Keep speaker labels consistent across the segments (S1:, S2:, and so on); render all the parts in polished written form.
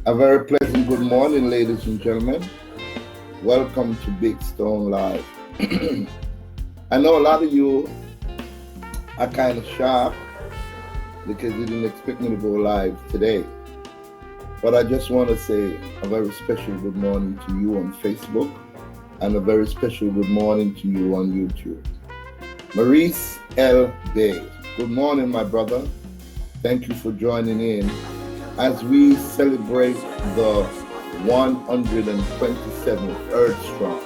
S1: A very pleasant good morning, ladies and gentlemen. Welcome to Big Stone Live. I know a lot of you are kind of shocked because you didn't expect me to go live today. But I just want to say a very special good morning to you on Facebook and a very special good morning to you on YouTube. Maurice L. Day. Good morning, my brother. Thank you for joining in as we celebrate the 127th earthstrong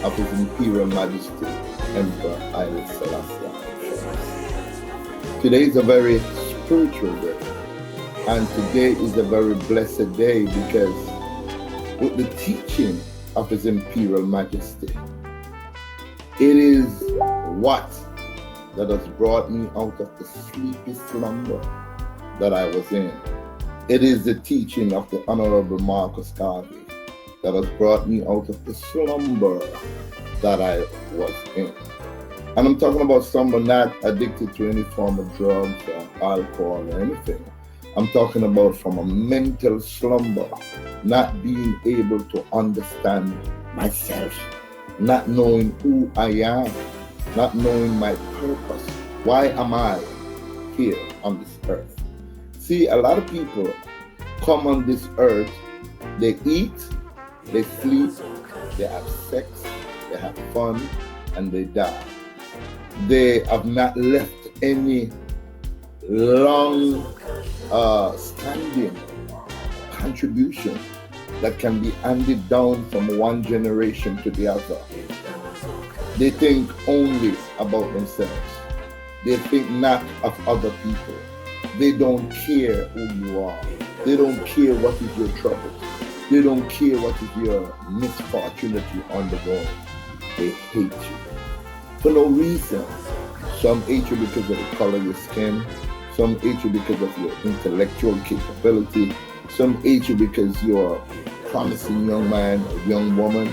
S1: of His Imperial Majesty, Emperor Haile Selassi. Today is a very spiritual day, and today is a very blessed day because with the teaching of His Imperial Majesty, it is what that has brought me out of the sleepy slumber that I was in. It is the teaching of the Honorable Marcus Garvey that has brought me out of the slumber that I was in. And I'm talking about someone not addicted to any form of drugs or alcohol or anything. I'm talking about from a mental slumber, not being able to understand myself, not knowing who I am, not knowing my purpose. Why am I here on this earth? See, a lot of people come on this earth, they eat, they sleep, they have sex, they have fun, and they die. They have not left any long standing contribution that can be handed down from one generation to the other. They think only about themselves. They think not of other people. They don't care who you are. They don't care what is your trouble. They don't care what is your misfortune that you undergo. They hate you for no reason. Some hate you because of the color of your skin. Some hate you because of your intellectual capability. Some hate you because you're a promising young man or young woman.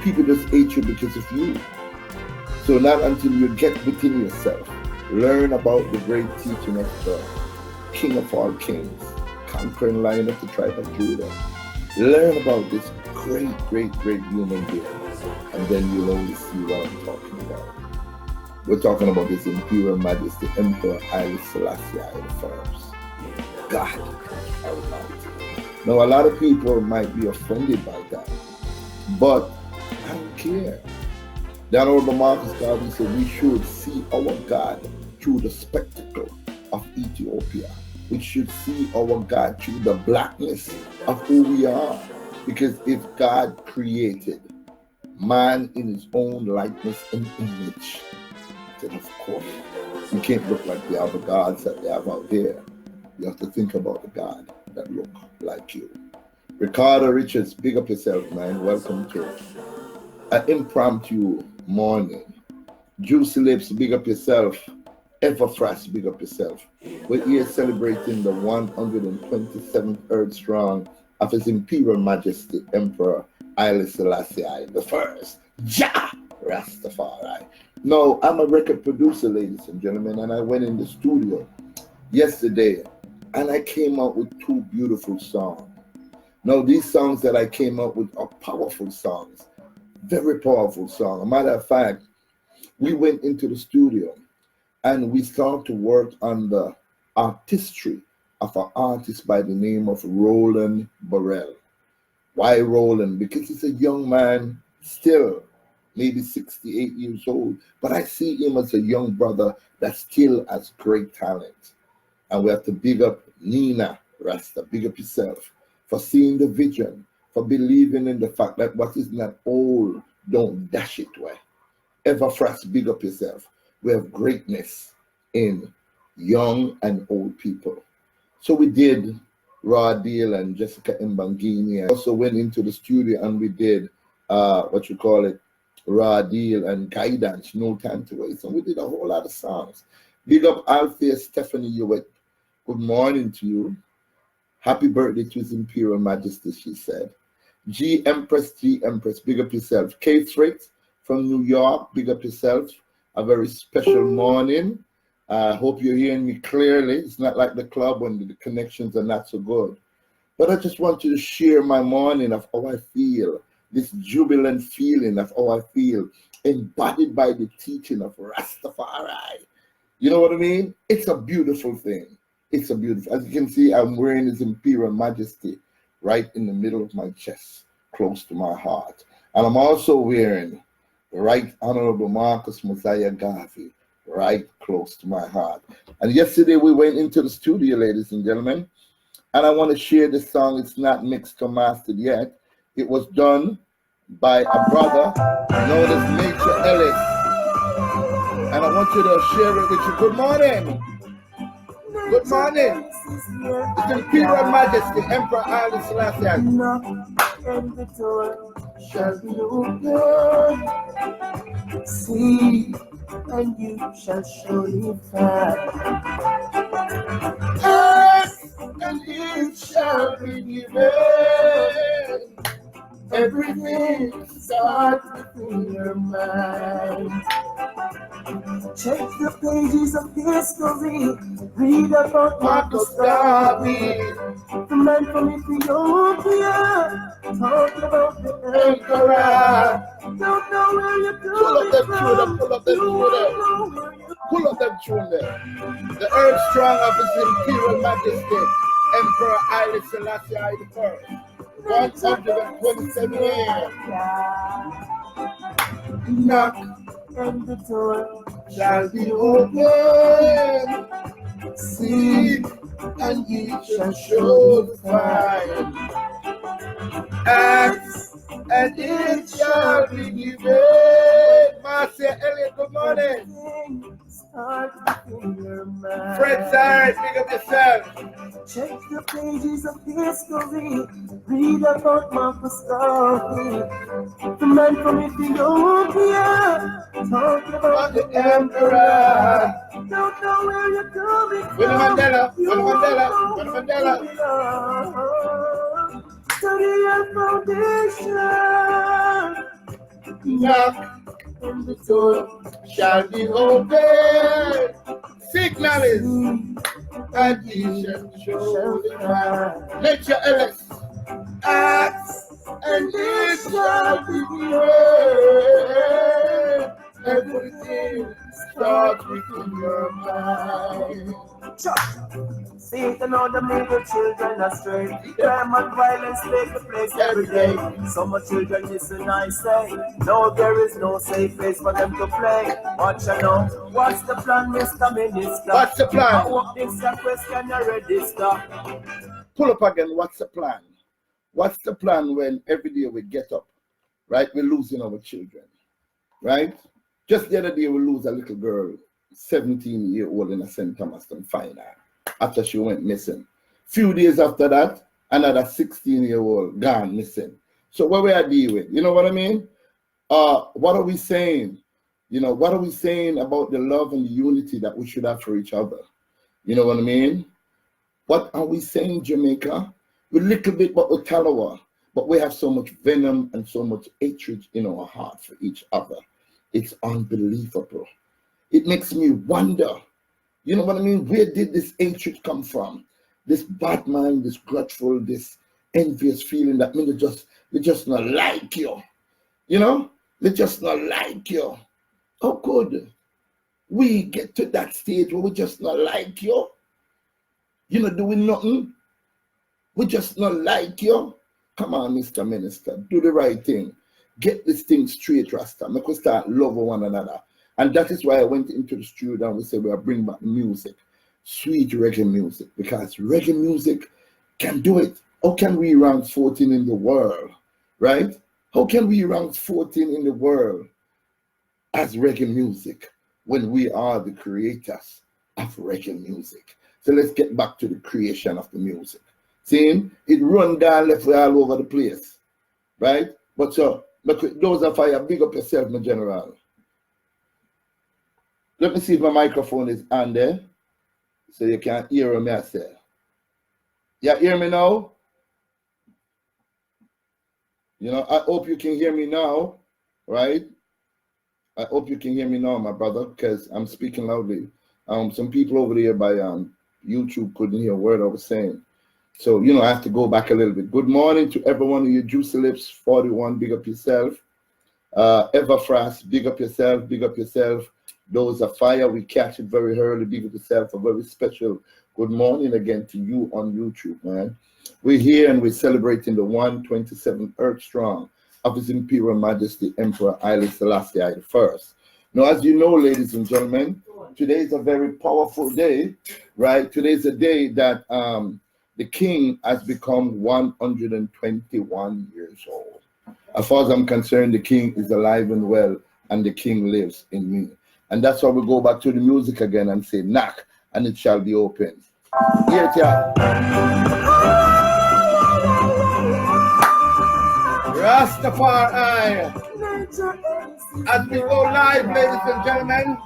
S1: People just hate you because of you. So not until you get within yourself, learn about the great teaching of the King of all kings, conquering Lion of the tribe of Judah. Learn about this great human being, and then you'll only see what I'm talking about. We're talking about His Imperial Majesty, Emperor Haile Selassi I. God Almighty. Now, a lot of people might be offended by that, but I don't care. The Honorable Marcus Garvey said we should see our God through the spectacle of Ethiopia. We should see our God through the blackness of who we are. Because if God created man in His own likeness and image, then of course you can't look like the other gods that they have out there. You have to think about the God that look like you. Ricardo Richards, big up yourself, man. Welcome to an impromptu morning. Juicy Lips, big up yourself. Everfresh, big up yourself. We're here celebrating the 127th Earth Strong of His Imperial Majesty Emperor Haile Selassi I. Jah Rastafari. Now, I'm a record producer, ladies and gentlemen, and I went in the studio yesterday and I came out with two beautiful songs. Now, these songs that I came up with are powerful songs, very powerful songs. A matter of fact, we went into the studio and we started to work on the artistry of an artist by the name of Roland Burrell. Why Roland? Because he's a young man, still maybe 68 years old, but I see him as a young brother that still has great talent. And we have to big up Nina Rasta, big up yourself, for seeing the vision, for believing in the fact that what is not old, don't dash it away. Everfresh, big up yourself. We have greatness in young and old people. So we did Raw Deal and Jessica Mbangini. I also went into the studio and we did Raw Deal and Guidance, No Time to Waste. And we did a whole lot of songs. Big up Althea Stephanie Hewitt. Good morning to you. Happy birthday to His Imperial Majesty, she said. G Empress, big up yourself. Kate Fritz from New York, big up yourself. A very special morning. I hope you're hearing me clearly. It's not like the club when the connections are not so good. But I just want you to share my morning of how I feel, this jubilant feeling of how I feel, embodied by the teaching of Rastafari. You know what I mean? It's a beautiful thing. It's a beautiful. As you can see, I'm wearing His Imperial Majesty right in the middle of my chest, close to my heart. And I'm also wearing the Right Honorable Marcus Mosiah Garvey right close to my heart. And yesterday we went into the studio, ladies and gentlemen, and I want to share this song. It's not mixed or mastered yet. It was done by a brother known as Major Ellis. And I want you to share it with you. Good morning. Good morning. It's Imperial Majesty, Emperor Haile Selassi.
S2: Knock and the door shall be open. See, and you shall surely find. Ask, and it shall be given. Everything starts within your mind. Check the pages of history. Read about Marcus Garvey, the man from Ethiopia, talking about the Emperor. Don't know where you're going from.
S1: Pull up that tune there. The earthstrong of His Imperial Majesty, Emperor Haile Selassi I. 127 years.
S2: Knock and the door
S1: Shall be open. Seek and ye shall surely find. Ask and it shall be given. Marcia Elliott, good morning.
S2: start within your mind.
S1: Fred Sires, pick up yourself.
S2: Check the pages of history. Read about Marcus Garvey, the man from Ethiopia, talking about
S1: the Emperor.
S2: Don't know where you're coming from.
S1: Winnie Mandela, Winnie Mandela, Winnie Mandela.
S2: Study your foundation.
S1: Knock
S2: And the door
S1: shall be open. Signal is and ye shall surely find. Nature Ellis. Ask and it shall be given. Everything starts within your mind.
S2: Satan on the little children astray. Crime and violence take the place every day. So much children listen, I say. No, there is no safe place for them to play. Watch you know. What's the plan, Mr. Minister?
S1: What's the plan?
S2: I hope this question you register.
S1: Pull up again. What's the plan? What's the plan when every day we get up, right? We're losing our children, right? Just the other day we lose a little girl, 17-year-old in a St. Thomaston fine art, after she went missing. Few days after that, another 16-year-old gone missing. So what we are dealing with? You know what I mean? What are we saying? You know, what are we saying about the love and the unity that we should have for each other? You know what I mean? What are we saying, Jamaica? We're little bit but Ottawa, but we have so much venom and so much hatred in our heart for each other. It's unbelievable. It makes me wonder, you know what I mean? Where did this hatred come from? This bad mind, this grudgeful, this envious feeling that me they just not like you. You know? They just not like you. How could we get to that stage where we just not like you? You know, doing nothing? We just not like you. Come on, Mr. Minister, do the right thing. Get this thing straight, Rasta. Make us start loving one another. And that is why I went into the studio and we said we'll bring back music, sweet reggae music, because reggae music can do it. How can we rank 14 in the world, right? How can we rank 14 in the world as reggae music when we are the creators of reggae music? So let's get back to the creation of the music. Seeing it run down left all over the place, right? But so, those are fire, big up yourself, my general. Let me see if my microphone is on there, so you can hear me, I say. You hear me now? You know, I hope you can hear me now, right? I hope you can hear me now, my brother, because I'm speaking loudly. Some people over there by YouTube couldn't hear a word I was saying. So, I have to go back a little bit. Good morning to everyone of you. Juicy Lips 41, big up yourself. Everfrost, big up yourself, big up yourself. Those are fire, we catch it very early. Big up yourself. A very special good morning again to you on YouTube, man. We're here and we're celebrating the 127th earthstrong of His Imperial Majesty Emperor Haile Selassie I. Now, as you know, ladies and gentlemen, today is a very powerful day, right? Today is a day that the king has become 121 years old. As far as I'm concerned, the king is alive and well, and the king lives in me. And that's why we go back to the music again and say, knock, and it shall be open. Here it is. Rastafari. As we go live, ladies and gentlemen,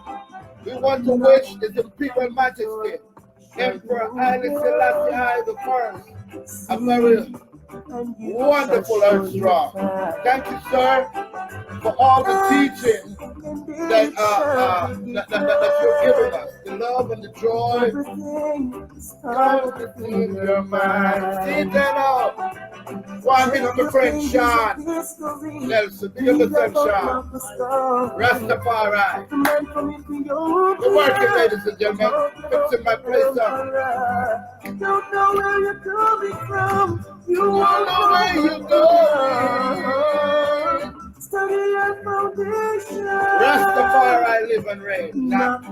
S1: we want to wish His Imperial Majesty, Emperor Haile Selassie I I, a very wonderful earthstrong. Thank you, sir, for all the teaching that you're giving us, the love and the joy. Everything in your mind. See that up. One big up my friend Sean Nelson. Big up yourself, Sean. Rastafari. We're working, ladies and gentlemen. Fixing my place up.
S2: Don't know where you're coming from. You
S1: don't know where you're going.
S2: Study your foundation.
S1: Rastafari live and reign. Knock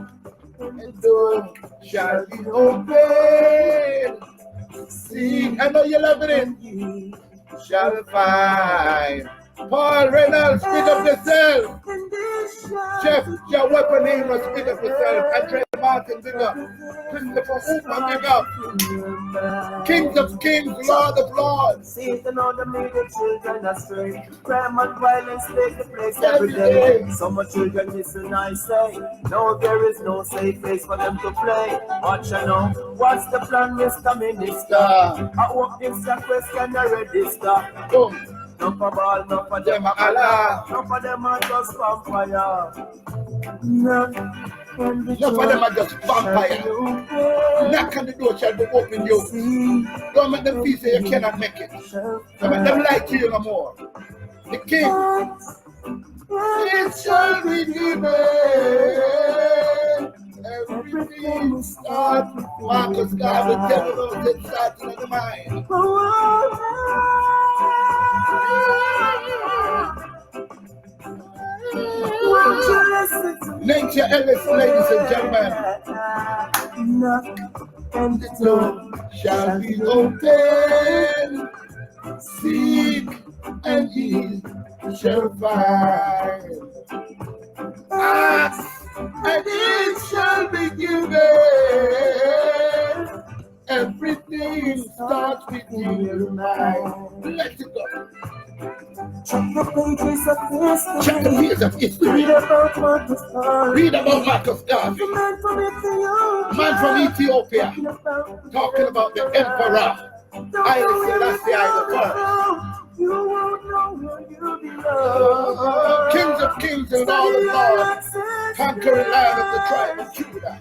S1: and door shall be open. See, I know you're loving it. Shall find. Paul Reynolds, speak up yourself. Jeff, your weapon name was speak up yourself. Andre Martin, big up. Christopher Hooper, big up. Kings of Kings, Lord of Lords.
S2: Satan on the middle children astray. Crime and violence take the place every day. Some children listen, I say. No, there is no safe place for them to play. Watch I know. What's the plan, Mr. Minister? I hope this question already stop.
S1: Boom.
S2: No for ball, no for them are Allah. No for them are just vampire. No
S1: for them are just vampire. Knock on the door shall be open you. Don't make them feel say you cannot make it. Don't make them lie to you no more. The king, it shall be given. Everything starts with Marcus God will tell you those that start in the mind. Nature Ellis, ladies and gentlemen.
S2: And the
S1: door shall be open. Seek and ye shall find. Ask and it shall be given. Everything starts with you mind. Let it go.
S2: Check the pages of history.
S1: Check the pages of history.
S2: Read about Marcus Garvey.
S1: Read about Marcus Garvey. Man from Ethiopia. Talking about the Emperor Haile Selassie I.
S2: You won't know where you belong.
S1: Kings of Kings and Lord of Lords. Conquering land of the tribe of Judah.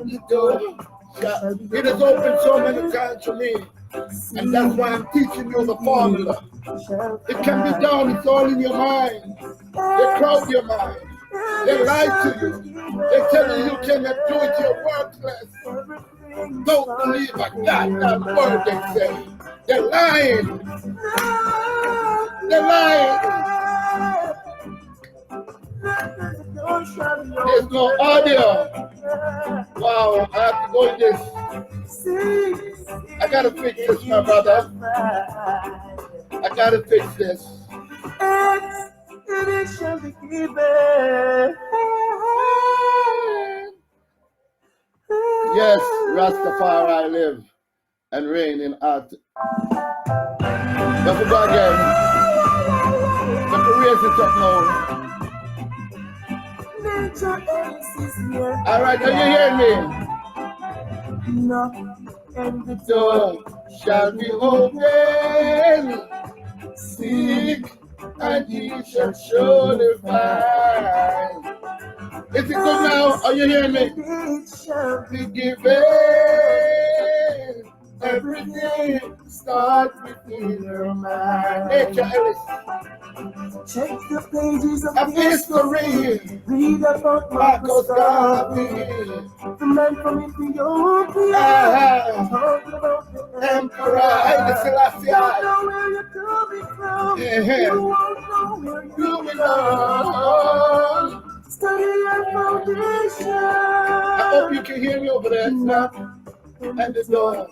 S1: The door. It has opened so many times for me, and that's why I'm teaching you the formula. It can be done, it's all in your mind. They crowd your mind. They lie to you. They tell you you cannot do it, you're worthless. Don't believe a goddamn word they say. They're lying. They're lying. There's no audio. Wow, I have to go in this. I gotta fix this, my brother. I gotta fix this. Yes, Rastafari live and reign in art. Don't forget again. Let me raise it up now. All right, are you hearing me?
S2: Knock and the
S1: door shall be open. Seek and ye shall surely find. Is it good now? Are you hearing me?
S2: It shall
S1: be given. Everything starts within your mind. H.I.M.
S2: Check the pages of
S1: of history.
S2: Read about
S1: Marcus Garvey.
S2: the man from Ethiopia. Talking about the
S1: Emperor Haile Selassi.
S2: Don't know where you're coming from. You won't know where you belong. Study your foundation.
S1: I hope you can hear me over there. And the door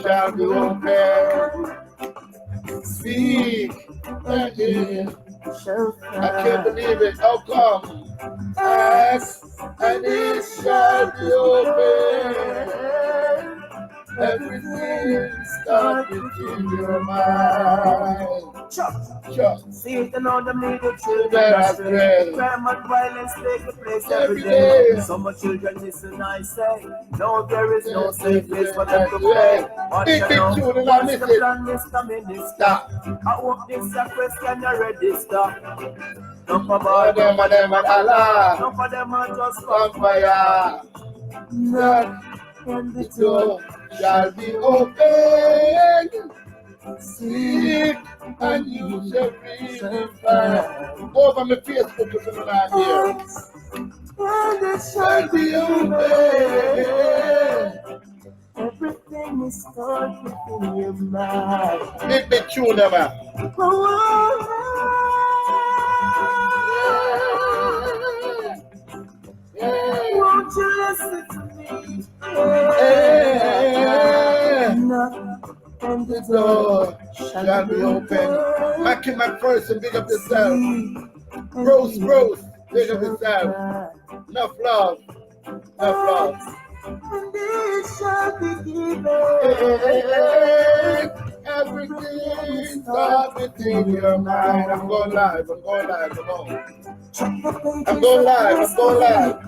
S1: shall be open. Speak and hear. I can't believe it. How come? Ask and it shall be open. Everything starts within your mind.
S2: Chuck. See it and all the little
S1: Children are
S2: children. Crime and violence take the place every day. So much children listen, I say. No, there is no safe place for them to play. But you know, what's the plan, Mr. Minister? I hope this is a question you register. None for them are Allah. None for them are just come fire. None. And the door
S1: shall be open. Seek and you shall find. Over my Facebook if you're not here.
S2: And it shall be open. Everything is stored within your mind.
S1: Big tune, man.
S2: Won't you listen to me? And the
S1: door shall be open. Mackie McPherson, big up yourself. Rose, big up yourself. Enough love.
S2: And it shall be given.
S1: Everything starts within your mind. I'm going live. Come on. I'm going live.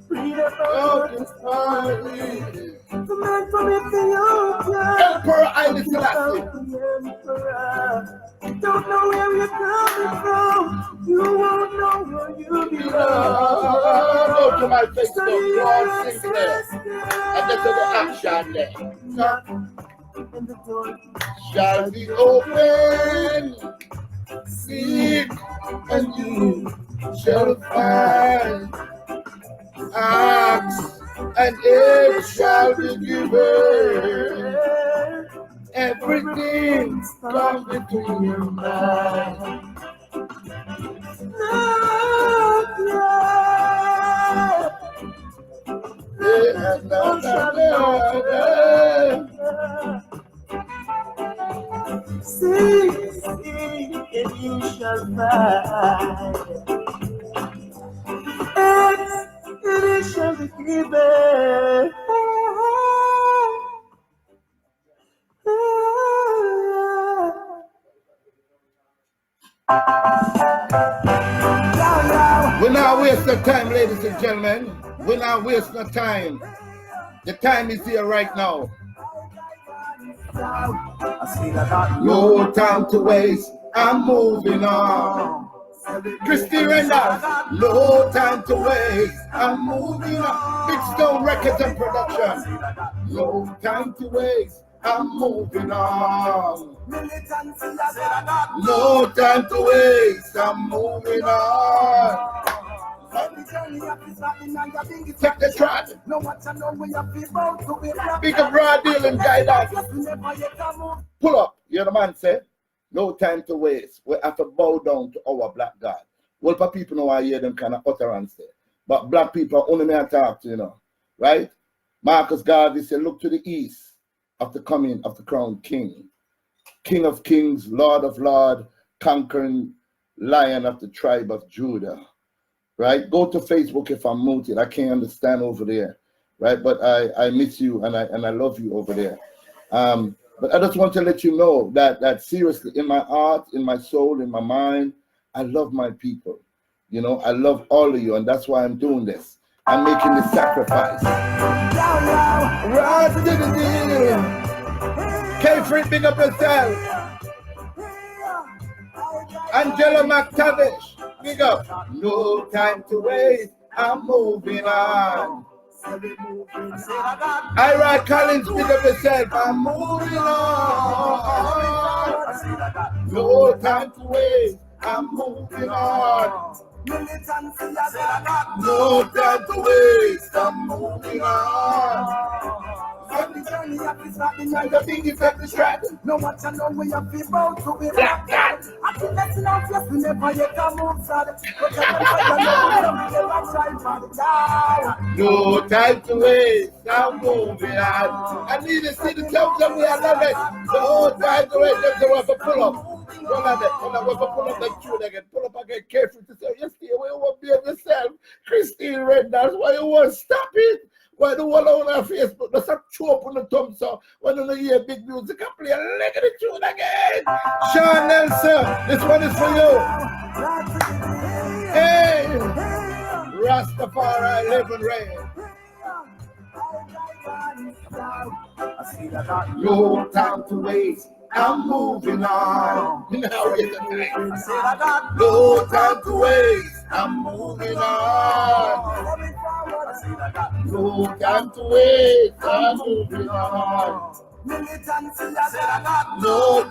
S2: Read about
S1: the story.
S2: The man from Ethiopia.
S1: Emperor Haile Selassie.
S2: Don't know where you're coming from. You won't know where you belong.
S1: Go to my Facebook, Claude Sinclair. And get to the action there.
S2: Knock, and the door
S1: shall be open. Seek and you shall find. Ask and it shall be given. Everything comes between your mind.
S2: Seek and you shall find. And it shall be given.
S1: We're not wasting time, ladies and gentlemen. We're not wasting time. The time is here right now. No time to waste. I'm moving on. Christy Renda, no time to waste. I'm moving on. Big Stone Records and Production. No time to waste. I'm moving on. No time to waste. I'm moving on. Take the track. Big up broad deal and guidance. Pull up. You the man said. No time to waste. We have to bow down to our black God. Well, for people know I hear them kind of utterance there. But black people only may talk to, you know. Right? Marcus Garvey said, look to the east of the coming of the crowned king. King of kings, Lord of lords, conquering lion of the tribe of Judah. Right? Go to Facebook if I'm muted. I can't understand over there. Right? But I miss you and I love you over there. But I just want to let you know that seriously, in my heart, in my soul, in my mind, I love my people. You know, I love all of you, and that's why I'm doing this. I'm making this sacrifice. Right to the deal. K-Free, big up yourself. Angela McTavish, big up. No time to waste. I'm moving on. Ira Collins, pick up yourself. I'm moving on. No time to waste. I'm moving on.
S2: Militancy, I got
S1: No time to waste. I'm moving on.
S2: every journey I be starting
S1: And the thing is that the track.
S2: no much I know we have been bound to be black. I think that's enough, yes, we never yet can move, sad. But I know we never try for the die.
S1: No time to waste. I'm moving on. I need to see the thumbs up. We are not it. No time to waste. Let's go up and pull up. Pull up that. Pull up that tune again. Pull up again. Careful to say, yes, dear, we won't be of yourself. Christine Red, that's why you won't stop it. Why the wall on our Facebook? Let's have chew up on the thumbs up. When you hear big music, I play a leg of the tune again. Sean Nelson, this one is for you. Hey, Rastafari, live and reign. No time to waste. I'm moving on. Now is the time. No time to waste. I'm moving on. No time to waste. I'm moving on. No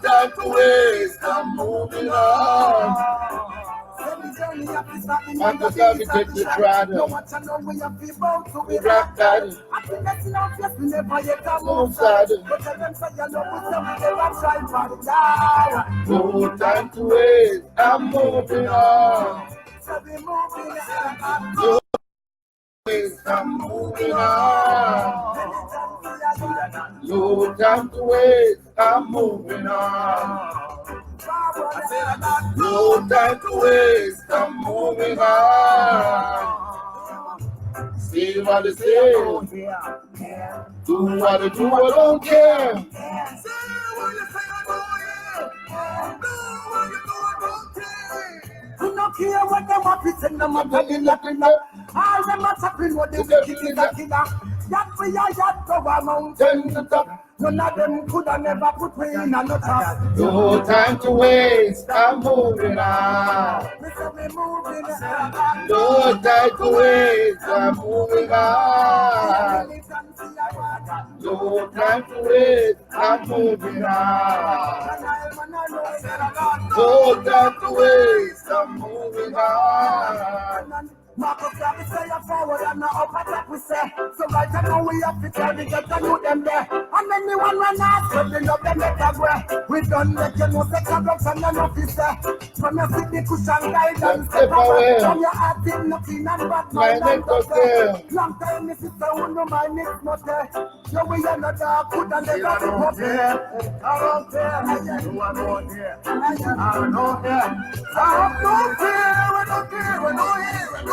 S1: time to waste. I'm moving on. I'm just going to take the throttle. We rock that.
S2: I think that's enough, yes, we never yet come
S1: Move that.
S2: but tell them say you know we never try for the die.
S1: No time to waste. I'm moving on.
S2: So we moving on.
S1: No waste. I'm moving on. No time to waste. I'm moving on. No time to waste. I'm moving on. See what they say. Do what they do. I don't care.
S2: We don't care what them want to send them up in the killer. All them are tapping what they wicked is a killer. That we are yet to a mountain to top. None of them could have never put me in a nut up.
S1: No time to waste. I'm moving on.
S2: We say we moving on.
S1: No time to waste. I'm moving on. No time to waste. I'm moving on. No time to waste. I'm moving on.
S2: Marcus, we say a forward and now up attack we say. So right now we have to try to get to know them there. And anyone when not spreading up them make a way. We done make you know sex and drugs and none of this there. From your city cushion guidance step away. From your heart in nothing and bad mind and there. Long time this is the one no mind is not there. So we are not dark good and they got it up there. I don't care. I don't care. I don't care. I don't care. We don't care. We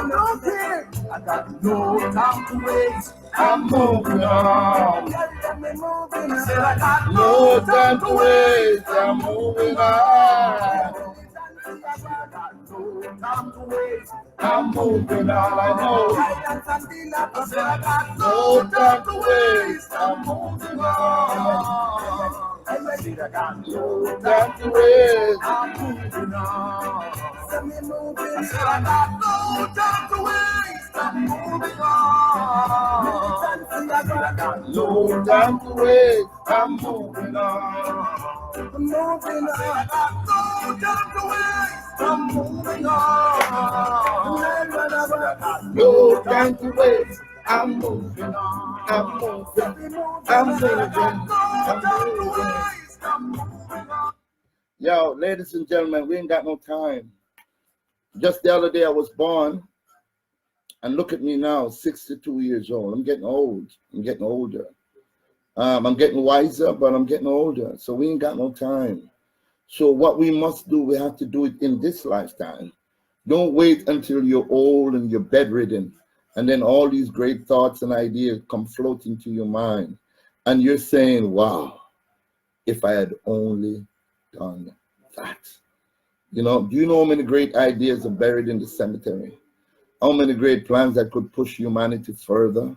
S2: don't care. I got no time to waste.
S1: I'm moving on.
S2: I
S1: No time to waste. I'm moving on.
S2: time to waste.
S1: I'm moving on. I know.
S2: Guidance and I got
S1: No time to waste. I'm moving on.
S2: I got
S1: No time to waste.
S2: I'm moving on. Send me moving. I got no time to waste. I'm moving on. I got
S1: No time to waste. I'm moving on.
S2: moving on. I got no time to waste. I'm moving on.
S1: No time to waste. I'm moving on. I'm moving. I'm moving. I'm moving. Yo, ladies and gentlemen, we ain't got no time. Just the other day I was born, and look at me now, 62 years old. I'm getting old. I'm getting older. I'm getting wiser, but I'm getting older. So we ain't got no time. So what we must do, we have to do it in this lifetime. Don't wait until you're old and you're bedridden, and then all these great thoughts and ideas come floating to your mind. And you're saying, wow, if I had only done that. You know, do you know how many great ideas are buried in the cemetery? How many great plans that could push humanity further?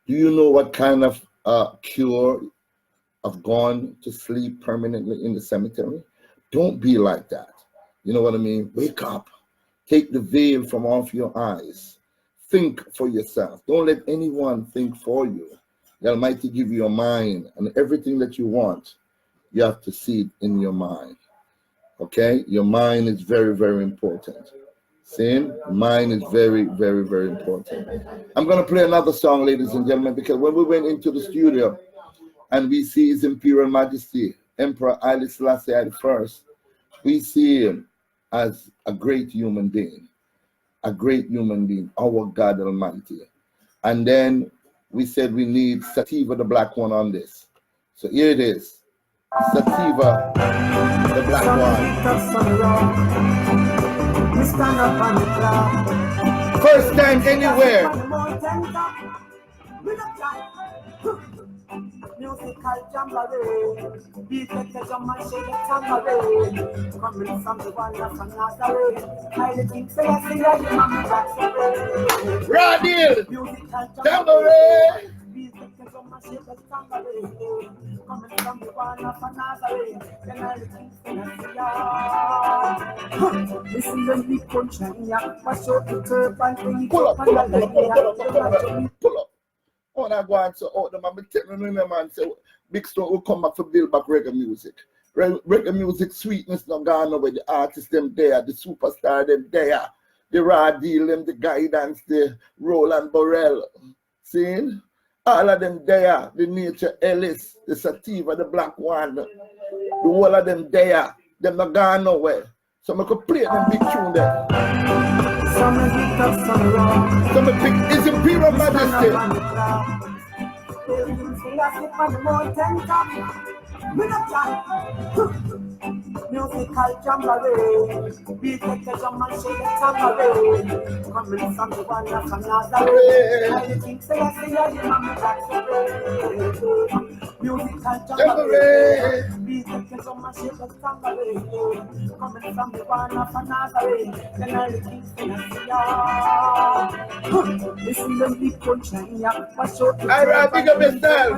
S1: Do you know what kind of cure have gone to sleep permanently in the cemetery? Don't be like that. You know what I mean? Wake up. Take the veil from off your eyes. think for yourself. Don't let anyone think for you. The Almighty give you a mind, and everything that you want, you have to see it in your mind. Okay? Your mind is very, very important. See? Mind is very, very, very important. I'm going to play another song, ladies and gentlemen, because when we went into the studio and we see His Imperial Majesty, Emperor Haile Selassie I, we see him as a great human being. A great human being, our God Almighty. And then we said we need Sativa the Black One on this. So here it is. Sativa the Black One. First time anywhere.
S2: Musical jamboree, beat the jam and shake the tambourine. Coming from the one of another, I think say I see that mama that's
S1: Radio
S2: musical
S1: jamboree.
S2: Beat the jam and shake the tambourine. Coming from the one of another, then I think say I see ya. Listen to me punching ya, watch out the curve and bring it up and the
S1: pull up. When I go and say, oh, the man, remember and say, Big Stone will come back to build back reggae music. Reggae music sweetness not gone over. The artists them there, the superstar them there, the raw deal them, the guidance, the Roland Burrell. See? All of them there, the Nature Ellis, the Sativa, the Black One, the whole of them there, them not gone nowhere. So I could play them big tune there. So I pick His Imperial Majesty.
S2: Musical jamboree, beat the jam and shake the tambourine. Coming from the one of another, I think say I see ya, the mama that's musical jamboree, beat the jam and shake the tambourine. Coming from the one of another, then I think say I see ya. Listen to me punching ya, watch out the
S1: I big up yourself.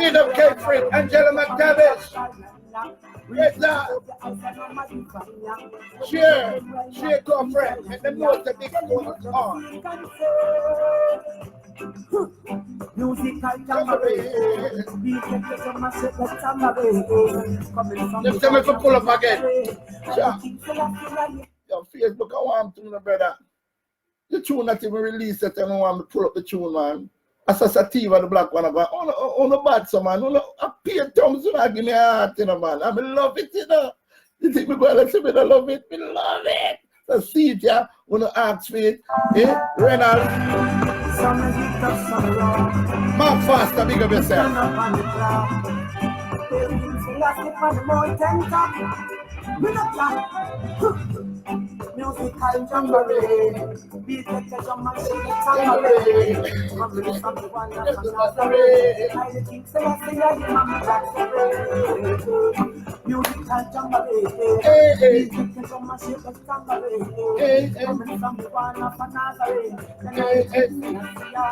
S1: Eat up cake free, Angela McTavish. Yes, sir. Share, girlfriend, and the most that Big Stone on.
S2: Musical jamboree, beat the jam and shake the tambourine. Coming from
S1: Let's tell me to pull up again. Yo, Facebook, I want to know, brother. The tune that even released that I don't want to pull up the tune, man. As a Sativa, the Black One, I go, on the bad, so man. I pay thumbs and I give me a heart, you know, man. I love it, you know. You think me go and say, I love it, I love it. So see it, yeah. When you ask for it, Reynolds. Man, faster, big up yourself.
S2: Musical jamboree, beat the jam and shake the tambourine. Coming from the one of another, I think say I see ya, the mama that's musical jamboree, beat the jam and shake the tambourine. Coming from the one of another, then I think say I see ya.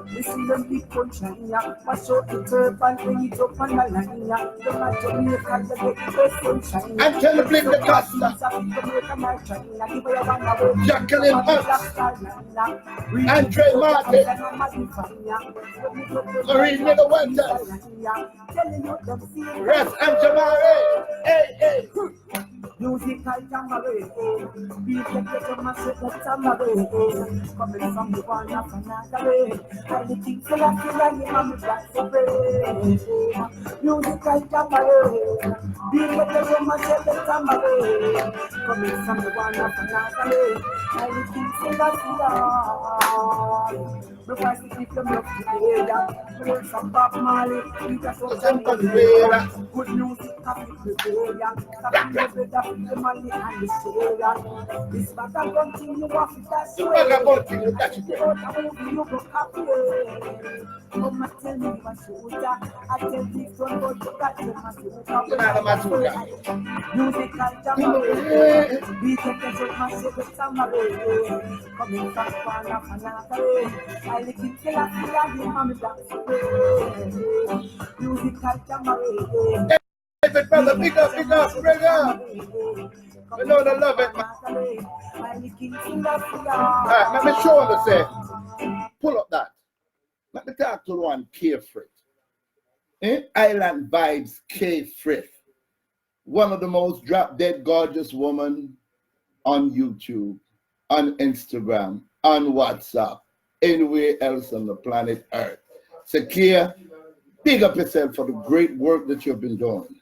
S2: Listen to me punching ya, watch out the turf and bring it up on the line ya. Don't let Jamaica get the sunshine.
S1: And tell the blame the Costa. Jacqueline Hunt, Andre Martin, Marine Middle Winters, Rest and Jamari. Hey.
S2: Musical jamboree, beat the jam and shake the tambourine. Coming from the one of another, I think say I see ya, the mama that's musical jamboree, beat the jam and shake the tambourine. Coming from the one of another, I think say I see ya. Before I speak them up together, play some Bob Marley, we just want to good music, coffee together. The money and the share. This matter continue off it as well. You go happy. Come and tell me my shoulder. I tell this one go to catch my shoulder. Musical jamboree. Beat the my shake tambourine. Coming from one of another. I like it till I feel like you come back. Musical jamboree.
S1: it, brother. Big up, bring up. I know they love it, man. Alright, let me show them, say, pull up that. Let me talk to one K-Frith. Island Vibes K-Frith. One of the most drop-dead gorgeous women on YouTube, on Instagram, on WhatsApp, anywhere else on the planet Earth. Sakia, big up yourself for the great work that you've been doing,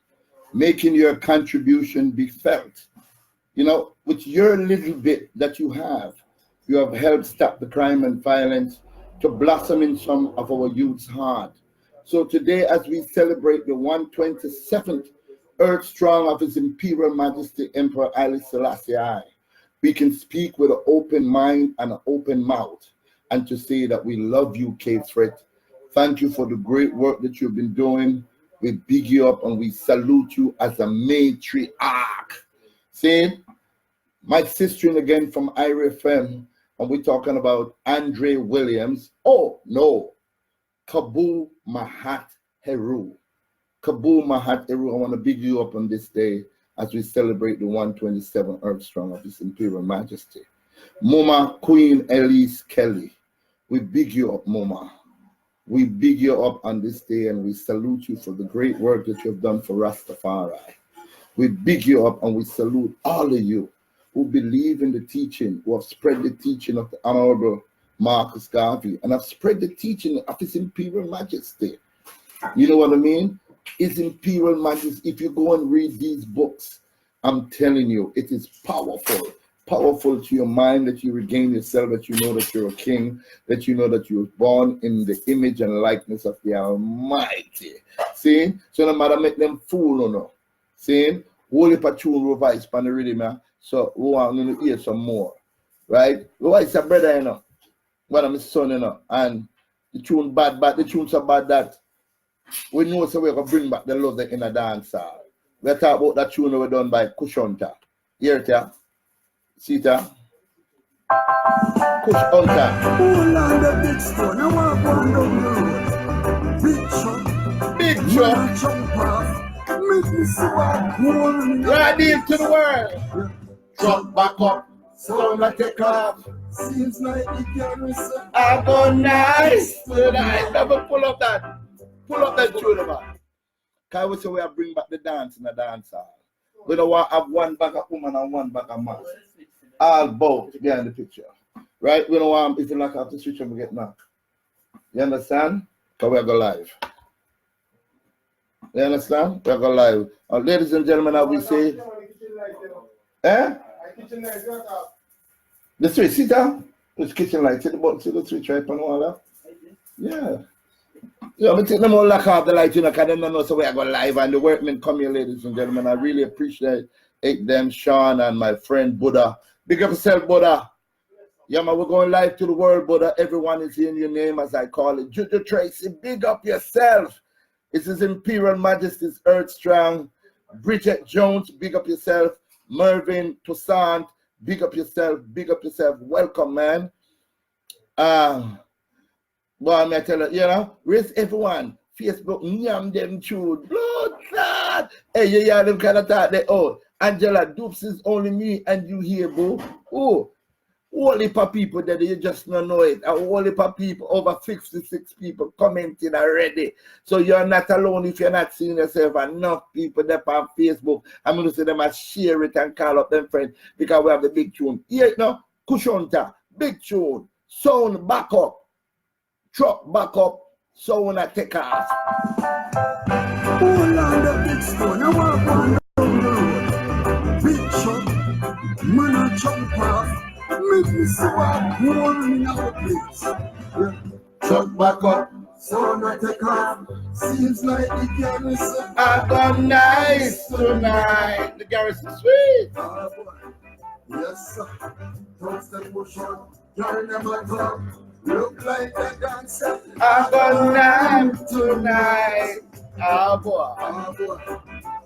S1: making your contribution be felt. You know, with your little bit that you have helped stop the crime and violence to blossom in some of our youth's heart. So today, as we celebrate the 127th earthstrong of His Imperial Majesty Emperor Haile Selassie, we can speak with an open mind and an open mouth and to say that we love you, K-Frith. Thank you for the great work that you've been doing. We big you up and we salute you as a matriarch. See, my sister again from IRFM, and we're talking about Andre Williams. Oh, no. Kabu Mahat Heru. Kabu Mahat Heru, I want to big you up on this day as we celebrate the 127th Earthstrong of His Imperial Majesty. Mama Queen Elise Kelly, we big you up, Mama. We big you up on this day and we salute you for the great work that you have done for Rastafari. We big you up and we salute all of you who believe in the teaching, who have spread the teaching of the Honorable Marcus Garvey and have spread the teaching of His Imperial Majesty. You know what I mean? His Imperial Majesty, if you go and read these books, I'm telling you, it is powerful. Powerful to your mind that you regain yourself, that you know that you're a king, that you know that you were born in the image and likeness of the Almighty. See? So no matter make them fool or no. See? Holy Patchoon revise pan the rhythm, so we want to hear some more. Right? Why is a brother, you know? One of my son, you know, and the tune bad, but the tune so bad that we know so we're going to bring back the love in a dance hall. We talk about that tune that was done by Kushonta. Hear it, yeah? See it, yeah? Kushonta.
S2: Hold on the big stone, I walk on down the road. Big truck. Jump off. Make me see what I'm
S1: ready to the world. Truck back up.
S2: So I take off. Seems like the carries
S1: I go nice tonight. Never pull up that. Pull up that tune, man. Because we say we bring back the dance in the dance hall. We don't want to have one back of woman and one back of man. All both behind the picture. Right? We don't want, if you lock off the switch and we get knocked. You understand? Because we go live. You understand? We go live. Ladies and gentlemen, as we say, the switch, sit down. It's kitchen light. See the button, see the switch right on the wall. Yeah. Yeah, I take them all lock off the light, you know, because they don't know so we are going live and the workmen come here, ladies and gentlemen. I really appreciate them, Sean and my friend Buddha. Big up yourself, Buddha. Yeah, man, we're going live to the world, Buddha. Everyone is in your name, as I call it. Juju Tracy, big up yourself. It's His Imperial Majesty's Earthstrong. Bridget Jones, big up yourself. Mervyn Toussaint, big up yourself. Big up yourself. Welcome, man. Well, I'm tell you, you know, raise everyone. Facebook, nyam them chewed. Blood clot. Hey, yeah, them kind of thought they, oh, Angela Dupes is only me and you here, boo. Oh, whole heap of people that you just don't know it. A whole heap of people, over 56 people commenting already. So you're not alone if you're not seeing yourself. Enough people that on Facebook. I'm going to say them and share it and call up them friends because we have the big tune. Here now, Kushonta, big tune, sound back up. Truck back up, so when I take off.
S2: Hold on the big stone, I walk on down the road. Big truck, man I jump off. Make me see what I'm in our place.
S1: Truck back up,
S2: so when I take off. Seems like the garrison.
S1: I go nice tonight. The garrison sweet.
S2: Oh boy, yes sir. Don't step push on, you're never talk. Look like a dancer.
S1: I go nice tonight. Oh boy.
S2: Oh boy.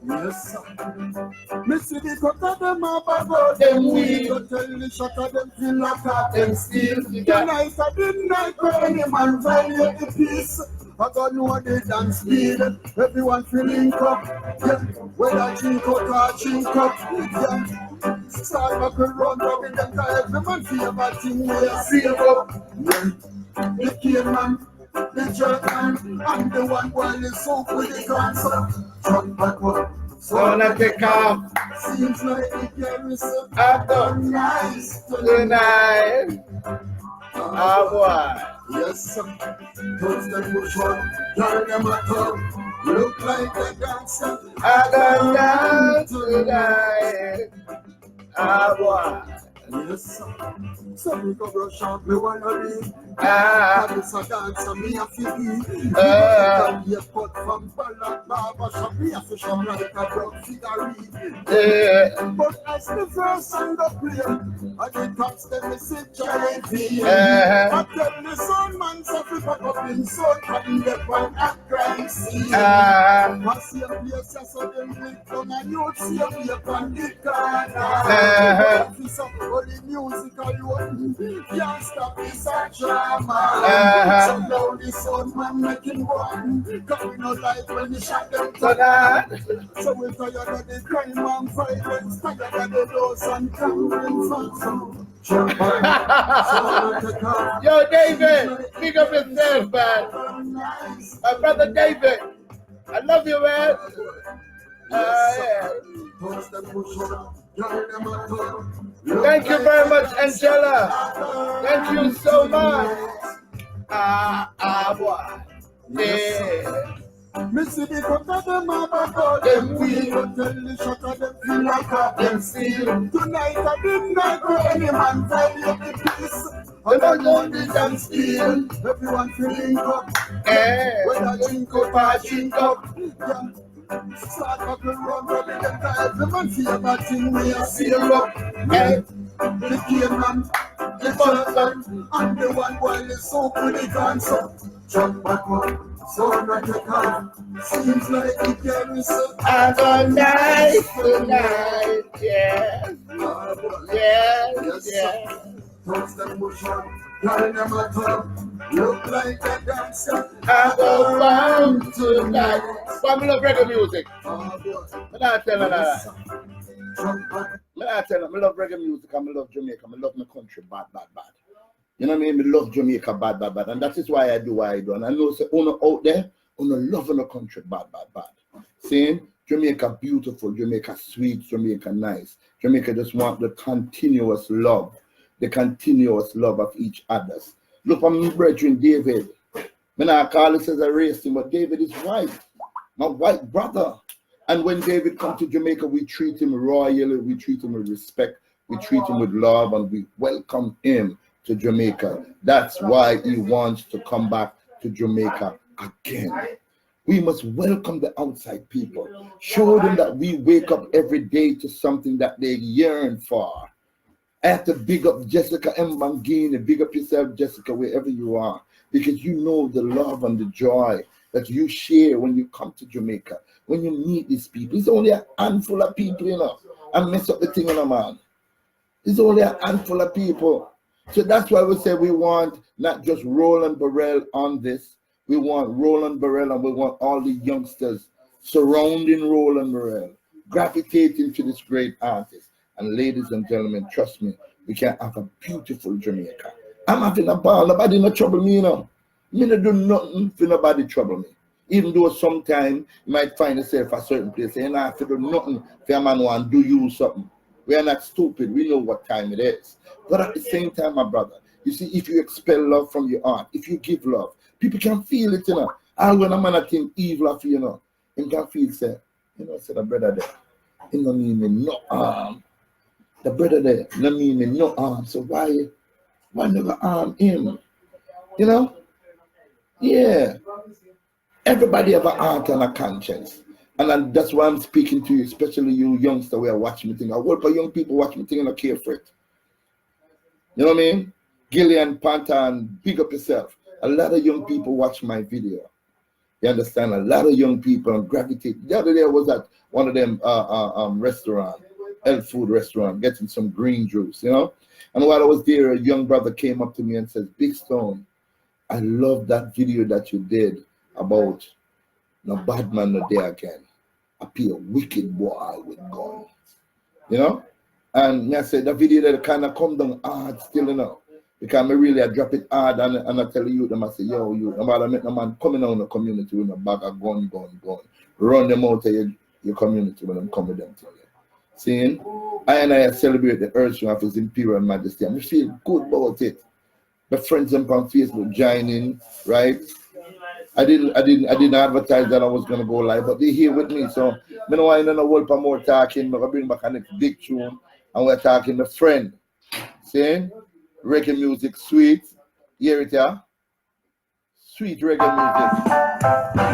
S2: Yes, sir. Me see the cut of them up about
S1: them we
S2: go tell the shot of them feel like that.
S1: Them still
S2: The night of the night when the man violate the peace. I got no the dance speed. Everyone feeling up. Yeah, whether drink out or drink up. Yeah, start back and run up in them time. Every man feel bad thing we are save up. Yeah, the kid man, the jerk man, and the one while is so with the concept. Jump back up. So
S1: Gonna take off.
S2: seems like the garrison
S1: I don't
S2: nice
S1: tonight. Ah, boy.
S2: Yes, sir. Touch the push on, turn them a tongue. Look like a dancer.
S1: I got down tonight. Ah, boy.
S2: Yes, sir. So we go brush out me wanna be.
S1: Ah,
S2: It's a dancer, me a figgy. Be a pot from Ballad Barber Shop. Me a fish up like a drug figure.
S1: yeah.
S2: But as the first song go play, and the tops them me say giant V.
S1: Uh-huh.
S2: I tell the son man so fi pack up in son and get one at crime scene.
S1: Ah,
S2: I see a place so them lick down and you see a place on the corner.
S1: Uh-huh.
S2: Officer, all the music alone can't stop this a drama.
S1: Uh-huh.
S2: So now the son man making one, coming out like when he shot them
S1: tonight.
S2: so we tired of the crime and violence, tired of the laws and criminals and so.
S1: Yo, David, pick up yourself, man. My brother David, I love you, man. Yeah. Thank you very much, Angela. Thank you so much. Boy. Yeah.
S2: Missy the cut of them about them we don't tell the shot of them feel like a them feel. Tonight I didn't like any man violate the peace.
S1: I don't know the dance feel.
S2: Everyone feeling up.
S1: Yeah.
S2: When I drink up, I drink up. Yeah. Start back and run, rubbing them tired. The man feel bad thing we are seal up.
S1: Hey.
S2: The game man, the person, and the one while the soap with the guns up. Jump back up. So not take off. Seems like the garrison.
S1: I got nice tonight. Yeah. Yeah.
S2: Touch them bush on, turn them a tongue. Look like a dancer.
S1: I go round tonight. But I love reggae music. I not tell her that. I love reggae music. I love Jamaica. I love my country bad. You know what I mean? I love Jamaica bad. And that is why I do what I do. And I know say owner out there, owner loving the country bad. Saying Jamaica beautiful, Jamaica sweet, Jamaica nice. Jamaica just want the continuous love of each other's. Look at my brethren David. When I call it as a racing, but David is white, my white brother. And when David comes to Jamaica, we treat him royally, we treat him with respect, we treat him with love, and we welcome him to Jamaica. That's why he wants to come back to Jamaica again. We must welcome the outside people. Show them that we wake up every day to something that they yearn for. I have to big up Jessica M. Bangini, big up yourself, Jessica, wherever you are, because you know the love and the joy that you share when you come to Jamaica, when you meet these people. It's only a handful of people, you know. I mess up the thing on a man. It's only a handful of people. So that's why we say we want not just Roland Burrell on this. We want Roland Burrell and we want all the youngsters surrounding Roland Burrell, gravitating to this great artist. And ladies and gentlemen, trust me, we can have a beautiful Jamaica. I'm having a ball. Nobody no trouble me, you know. Me no do nothing for nobody trouble me. Even though sometimes you might find yourself at a certain place saying, I have to do nothing for a man want to do you something. We are not stupid. We know what time it is. But at the same time, my brother, you see, if you expel love from your heart, if you give love, people can feel it, you know. And when a man think evil of you, you know, he can feel, say, you know, say the brother there, he don't mean me no harm. The brother there, no mean me no harm. So why never harm him? You know? Yeah. Everybody have a heart and a conscience. And that's why I'm speaking to you, especially you youngsters who are watching me think. I work for young people watching me think and I care for it. You know what I mean? Gillian, Panther, and big up yourself. A lot of young people watch my video. You understand? A lot of young people gravitate. The other day I was at one of them restaurant, health food restaurant, getting some green juice, you know? And while I was there, a young brother came up to me and says, Big Stone, I love that video that you did about no bad man no there again. I be a wicked boy with gun. You know? And me I said the video that kind of come down hard still, you know. Because me really I drop it hard and I tell you them, I say, yo, you no matter make no man coming out in the community with a bag of gun. Run them out of your community when them come with them to you. Seeing? I celebrate the earthstrong of His Imperial Majesty. I feel good about it. My friends on Facebook joining, right? I didn't advertise that I was gonna go live, but they're here with me. So I don't want to world for more talking, but I bring back a next big tune and we're talking the friend. See? Reggae music, sweet. Hear it, yeah? Sweet reggae music.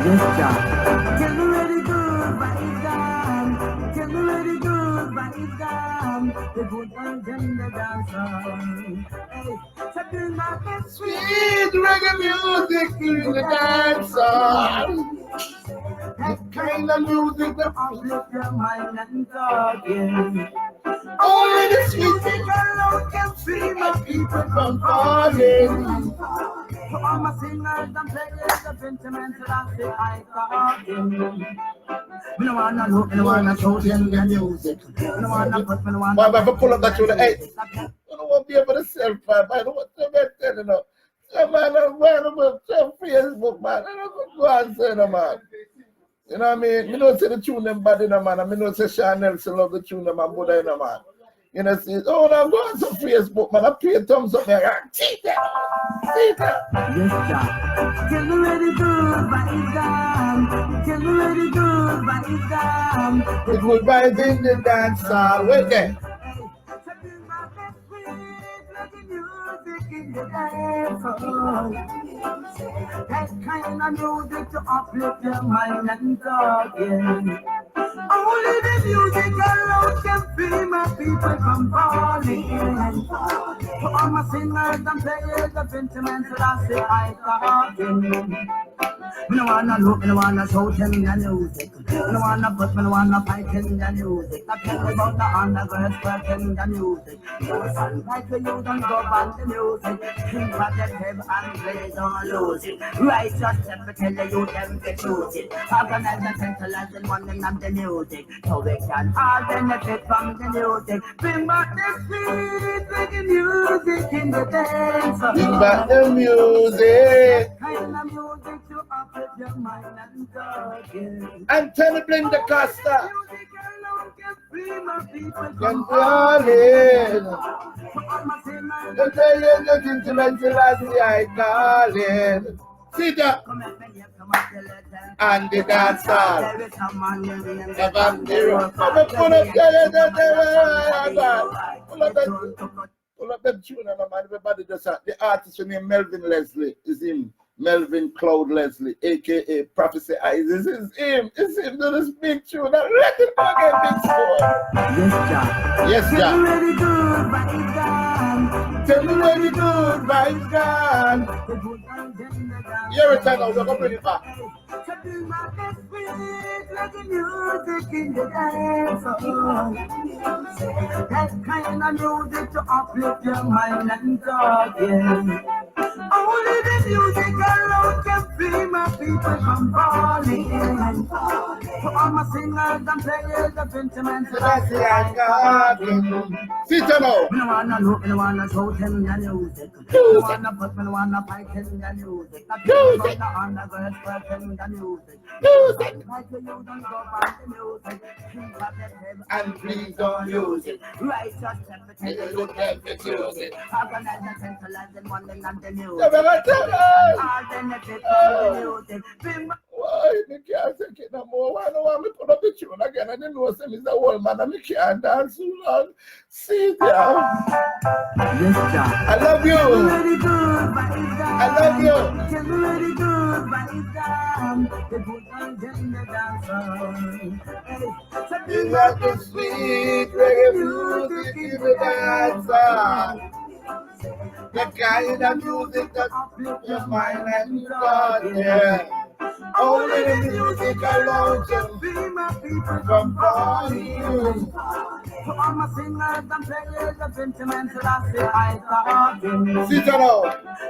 S2: Yes, John. Get me ready good, but it's gone. Get me ready good, but it's gone. The good ones in the dancer. Hey, tapping my best
S1: Sweet reggae music in the dancer.
S2: that kind of music that uplift your mind and talking.
S1: Only the sweet
S2: music alone can free my people
S1: from falling.
S2: For all my singers and players of sentimental I say I talking. Me no wanna look, me no wanna show them the music. Me no wanna put, me no wanna.
S1: Why if I pull up that to the 8? I don't want to be able to sell 5. I don't want to tell you know. Man, I'm on Facebook, man. I don't go and say no, man. You know what I mean? Me know say the tune them bad in a man. I mean, no say Sean Nelson love the tune them and Buddha in a man. You know, see, oh, I'm going to Facebook, man. I pay a thumbs up there. See that?
S2: Yes, sir. Get me ready good, but it's gone. Get me ready good, but it's gone.
S1: The good vibes in the dance hall. Wait there.
S2: That kind of music to uplift your mind and talking. Only the music alone can free my people from falling. For all my singers and players of sentimental, I say I talking. Me no wanna look, me no wanna shout them the music. Me no wanna put, me no wanna fight in the music. I tell me about the undergirls working the music. No son like you don't go on the music. Think positive and play don't lose it. Righteous step to tell you them to choose it. Organize and centralize in one thing of the music. So we can all benefit from the music. Bring back the sweet reggae music in the dance.
S1: Bring back the music.
S2: Kind of music to uplift your mind and talking.
S1: And tell me bring the Costa.
S2: Music alone can free my people
S1: Can
S2: from
S1: falling.
S2: For all my sinners,
S1: The day you're looking to Selassi, I calling. See that?
S2: come and bring your come and tell it.
S1: And the dance hall.
S2: There is a man in the end.
S1: Never zero. Come and pull up pull up them tune and man, everybody does that. The artist named Melvin Leslie is him. Melvin Claude Leslie, aka Prophecy Eyes. This is him. It's him to this big tune. Now let it go get big score.
S2: Yes, John.
S1: Yes,
S2: Get
S1: John.
S2: ready good, but it's gone.
S1: Tell me where the good vibes gone.
S2: The good ones in the dance.
S1: Here it is now, we're going to bring it back.
S2: Tapping my best friend, like the music in the dance. That kind of music to uplift your mind and talking. Only the music alone can free my people from falling. For all my singers and players of sentimental, I say I got it.
S1: Sit down now.
S2: Me no wanna look, me no wanna shout them the music. Me no wanna put, me no wanna fight in the music. I feel about the undergirls working the music. Like you don't go back the music. Think positive
S1: And please don't use it.
S2: righteous step to tell you
S1: You can't use it.
S2: organize and centralize in one thing and the music.
S1: You better tell us.
S2: All benefit from the music. Bring back
S1: Why me can't take it no more? Why don't me put up the tune again? I didn't know some is the old man and me can't dance too long. See it yeah.
S2: yes, John.
S1: I love you.
S2: Ready good, but it's gone.
S1: I love you.
S2: Get ready good, but it's gone. The good ones in the dance. Hey,
S1: You got the sweet reggae music in the dance hall. The kind of music that uplifts your mind and God, yeah. Only the music alone can
S2: be my people
S1: from falling.
S2: To all my singers and players of sentimental, I say I talking.
S1: Sit down.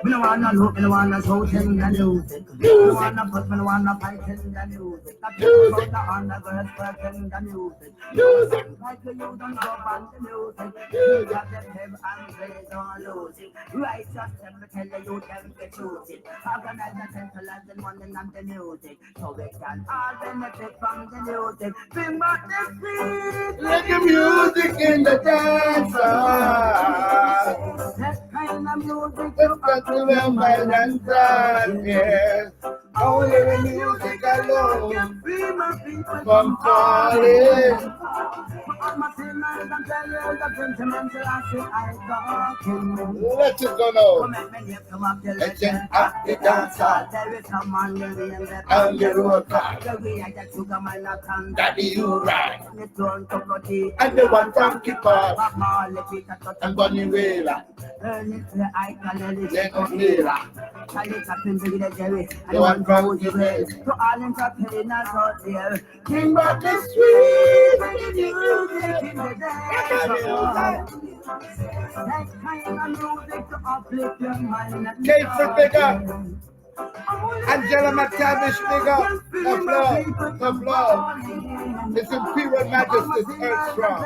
S2: Me no wanna look, me no wanna shout in the music. Me no wanna put, me no wanna fight in the music. I talk about the undergirls work in the music.
S1: Music.
S2: Like you don't go on the music. You got the heavy and praise on losing. Righteous them tell you them to choose it. Organize the centralized and one and the music. So we can all benefit from the music. Bring back the street.
S1: Like the music in the dance hall.
S2: That kind of music
S1: It's got to be my dance, yes. Only the music alone
S2: can free my people
S1: from falling.
S2: all my sinners and players of sentimental, I say I talking.
S1: Let it go now.
S2: Come at me, come up the
S1: Legend
S2: legend
S1: of the dance hall.
S2: There is a man living in the
S1: On the road car.
S2: The way I get sugar, my knock on
S1: Daddy, you right.
S2: the throne to go deep.
S1: And the one from keep off.
S2: All the Peter touch
S1: And Bunny Wailer.
S2: Turn it to the icon and it's
S1: Then on Wailer.
S2: Tell it up in the Jerry.
S1: The one from the way.
S2: To all entertainers out there,
S1: King back the street.
S2: the music in the dance. That kind of music to uplift your mind and
S1: Kate for bigger. Angela McTavish bigger. Tough love. Tough love. It's Imperial Majesty's earthstrong.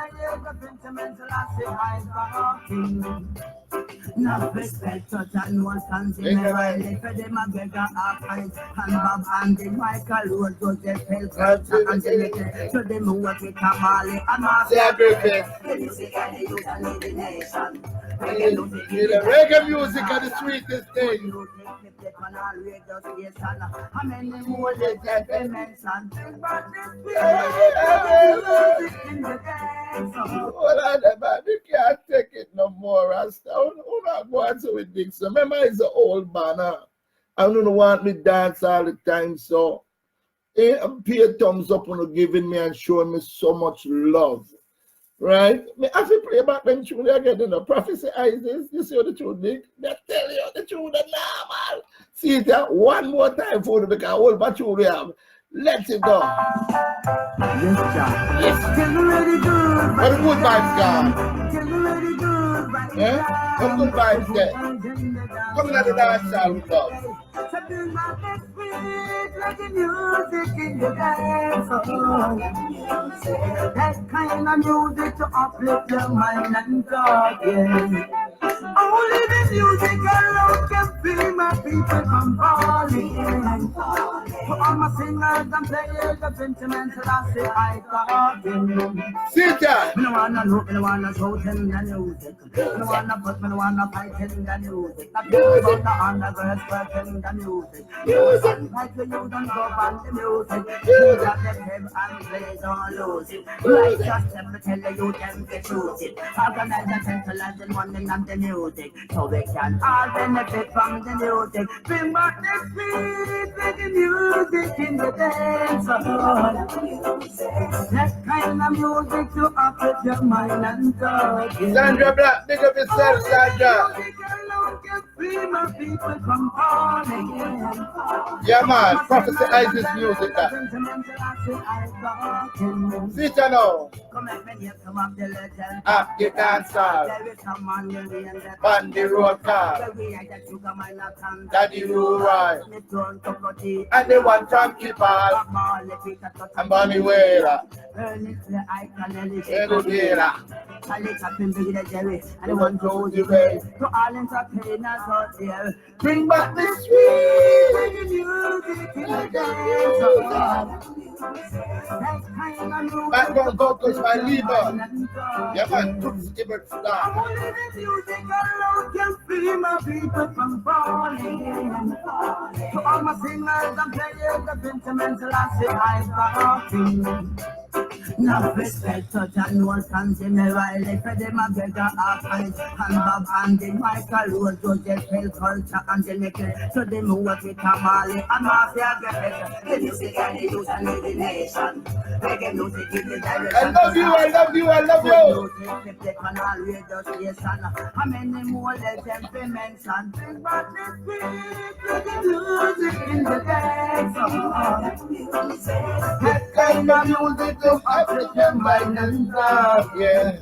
S2: Not respect touch and one something Riley for the McGregor Archives and Bob Andy Michael Road Joseph Pelker and Angelica to the move with Kamali and Marcia
S1: Everything.
S2: the music and the youth and the nation.
S1: The reggae music are the sweetest thing.
S2: How many more they can mention?
S1: Hold on, man. You can't take it no more, Rasta. Who not going to with Dixon? Remember, it's an old banner. I don't want me dance all the time, so pay a thumbs up on giving me and showing me so much love. Right? Me have to play back them tune again, you know. Prophecy Isis, you see how the tune big? They tell you the tune is normal. See it here? One more time for the because all my tune we have. Let it go.
S2: Yes, sir.
S1: Yes.
S2: Get ready good.
S1: What the good vibes gone?
S2: Get ready good.
S1: Yeah? What good vibes there? Coming at the dance hall with love.
S2: Something about that sweet, like the music in the dance hall. That kind of music to uplift your mind and thought, yeah. Only the music alone can free my people from falling. For all my singers and players of sentimental, I say I talking.
S1: Sit down.
S2: Me no wanna look, me no wanna shout in the music. Me no wanna put, me no wanna fight in the music. I talk about the undergirls work in the music. Music. Like you don't go on the music. You got them heavy and play, don't lose it. Righteous them tell you them to choose it. Organize and centralize and one and the music. So we can all benefit from the music. Bring back the street with the music in the dance hall. That kind of music to uplift your mind and thought.
S1: Sandra Black, big up yourself, Sandra.
S2: Music alone can free my people from falling.
S1: Yeah, man. Prophecy Isis music. Sit down now.
S2: Come at me, here, come up the legend.
S1: Up the dance hall.
S2: There is a man living in the
S1: On the road car.
S2: the way I get sugar, my knock on
S1: Daddy, you right.
S2: me turn to go deep.
S1: And the one from keep off. And Bunny Wailer.
S2: Burn it to the icon and it's
S1: Little Wailer.
S2: I lit up in Big Jerry and the one told you well. To all entertainers out there, bring back the sweet music in the dance. That kind of music.
S1: Background vocals by Lieber. Yeah, man. Toots Ibert Star.
S2: Only the music alone can free my people from falling. To all my singers and players of sentimental, I say I talking. Now respect touch and one something Riley for the McGregor Archives and Bob Andy Michael Road Joseph Pelker and Angelica to the move with Kamali and Marcia the music and the youth and the nation. Reggae music in the direction.
S1: I love you, I love you, I love you.
S2: How many more legends we mention? Bring back the spirit to the music in the dance. kind of music to uplift your mind and thought.
S1: Yeah.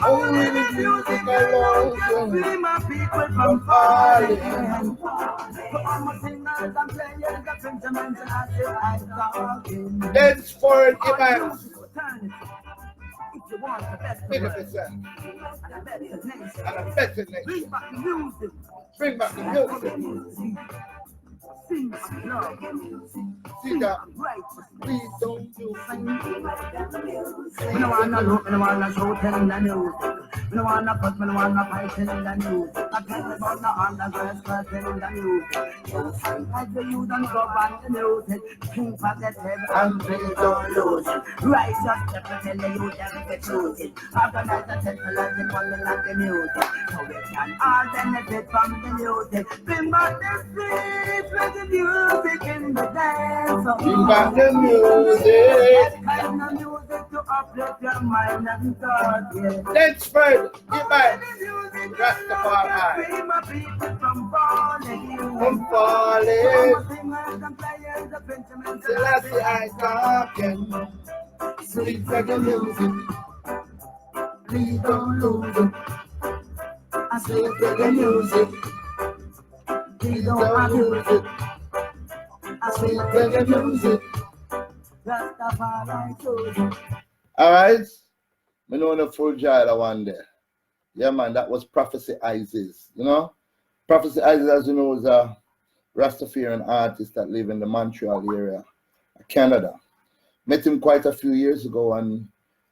S1: Only the music alone can
S2: free my people from falling. To all my singers and players, the sentimental I talking.
S1: Dance for it, man.
S2: If you want the best
S1: Big
S2: of
S1: up
S2: us
S1: yourself.
S2: and a better nation,
S1: And a better
S2: bring
S1: nation.
S2: back the music.
S1: Bring back the music.
S2: Sing some love.
S1: See that?
S2: Righteous.
S1: Please don't do
S2: We don't wanna look, we don't wanna show, telling the music. We don't wanna put, we don't wanna fight, telling the music. I tell you about the undergrads, telling the music. As the youth don't go on the music, think positive and please don't lose it. Righteous people tell the youth them to choose it. Organize the temple and the money and the music. So we can all benefit from the music. Bring back the streets with the music in the dance.
S1: Bring back the music.
S2: Kind of music to uplift your mind and thought, yeah.
S1: Let's spread. Get back. Rastafari.
S2: Free my people from falling.
S1: From falling.
S2: Singers and players, the Benjamin
S1: Selassie I talking. Sweet reggae music. Please don't lose it.
S2: I say
S1: Sweet reggae music. Please don't lose it. Sweet reggae music. Alright. Me know the full joy that one there. Yeah man, that was Prophecy Isis. You know? Prophecy Isis, as you know, is a Rastafarian artist that live in the Montreal area, Canada. Met him quite a few years ago, and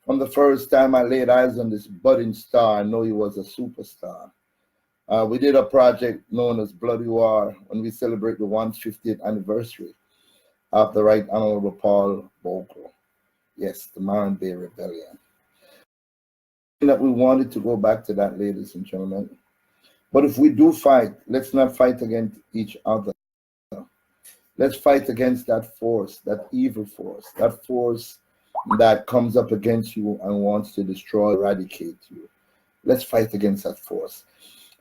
S1: from the first time I laid eyes on this budding star, I know he was a superstar. We did a project known as Bloody War when we celebrate the 150th anniversary of the Right Honorable Paul Bogle. Yes, the Marin Bay Rebellion. That we wanted to go back to that, ladies and gentlemen. But if we do fight, let's not fight against each other. Let's fight against that force, that evil force, that force that comes up against you and wants to destroy, eradicate you. Let's fight against that force.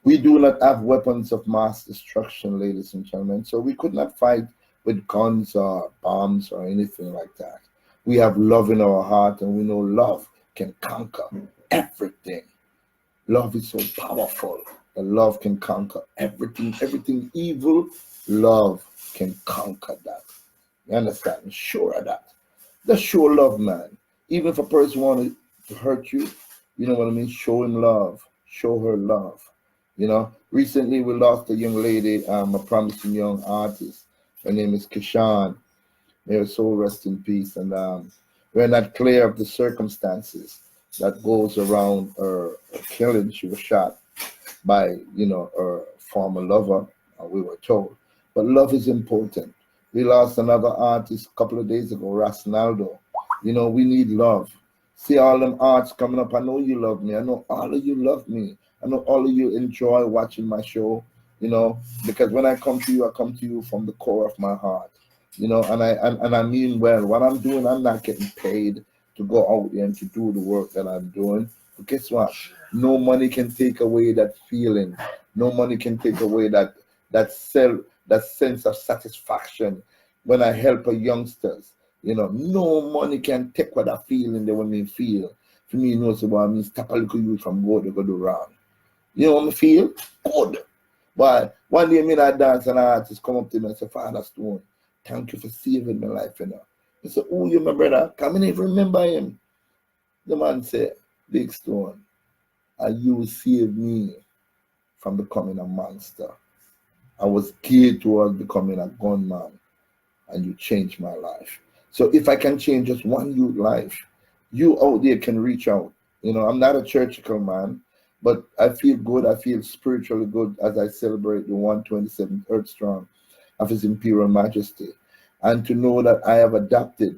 S1: We do not have weapons of mass destruction, ladies and gentlemen, so we could not fight with guns or bombs or anything like that. We have love in our heart, and we know love can conquer everything. Love is so powerful. The love can conquer everything evil. Love can conquer that. You understand? I'm sure of that. Just show love, man. Even if a person wanted to hurt you, you know what I mean? Show him love. Show her love. You know, recently we lost a young lady, a promising young artist. Her name is Kishan. May her soul rest in peace. And we're not clear of the circumstances that goes around her killing. She was shot by, you know, her former lover, we were told. But love is important. We lost another artist a couple of days ago, Rasnaldo. You know, we need love. See all them arts coming up. I know you love me. I know all of you love me. I know all of you enjoy watching my show, you know, because when I come to you from the core of my heart, you know, and I mean well. What I'm doing, I'm not getting paid to go out there and to do the work that I'm doing. But guess what? No money can take away that feeling. No money can take away that sense of satisfaction when I help a youngsters. You know, no money can take what that feeling they want me to feel. For me, you know, so what I mean, stop a little youth from go to go do wrong. You know what I feel? Good. But one day, me that dance and an artist come up to me and say, Father Stone, thank you for saving my life, you know. I said, oh, you my brother, come in even remember him. The man said, Big Stone, and you saved me from becoming a monster. I was geared towards becoming a gunman, and you changed my life. So if I can change just one youth life, you out there can reach out. You know, I'm not a churchical man, but I feel good. I feel spiritually good as I celebrate the 127th earthstrong of His Imperial Majesty. And to know that I have adopted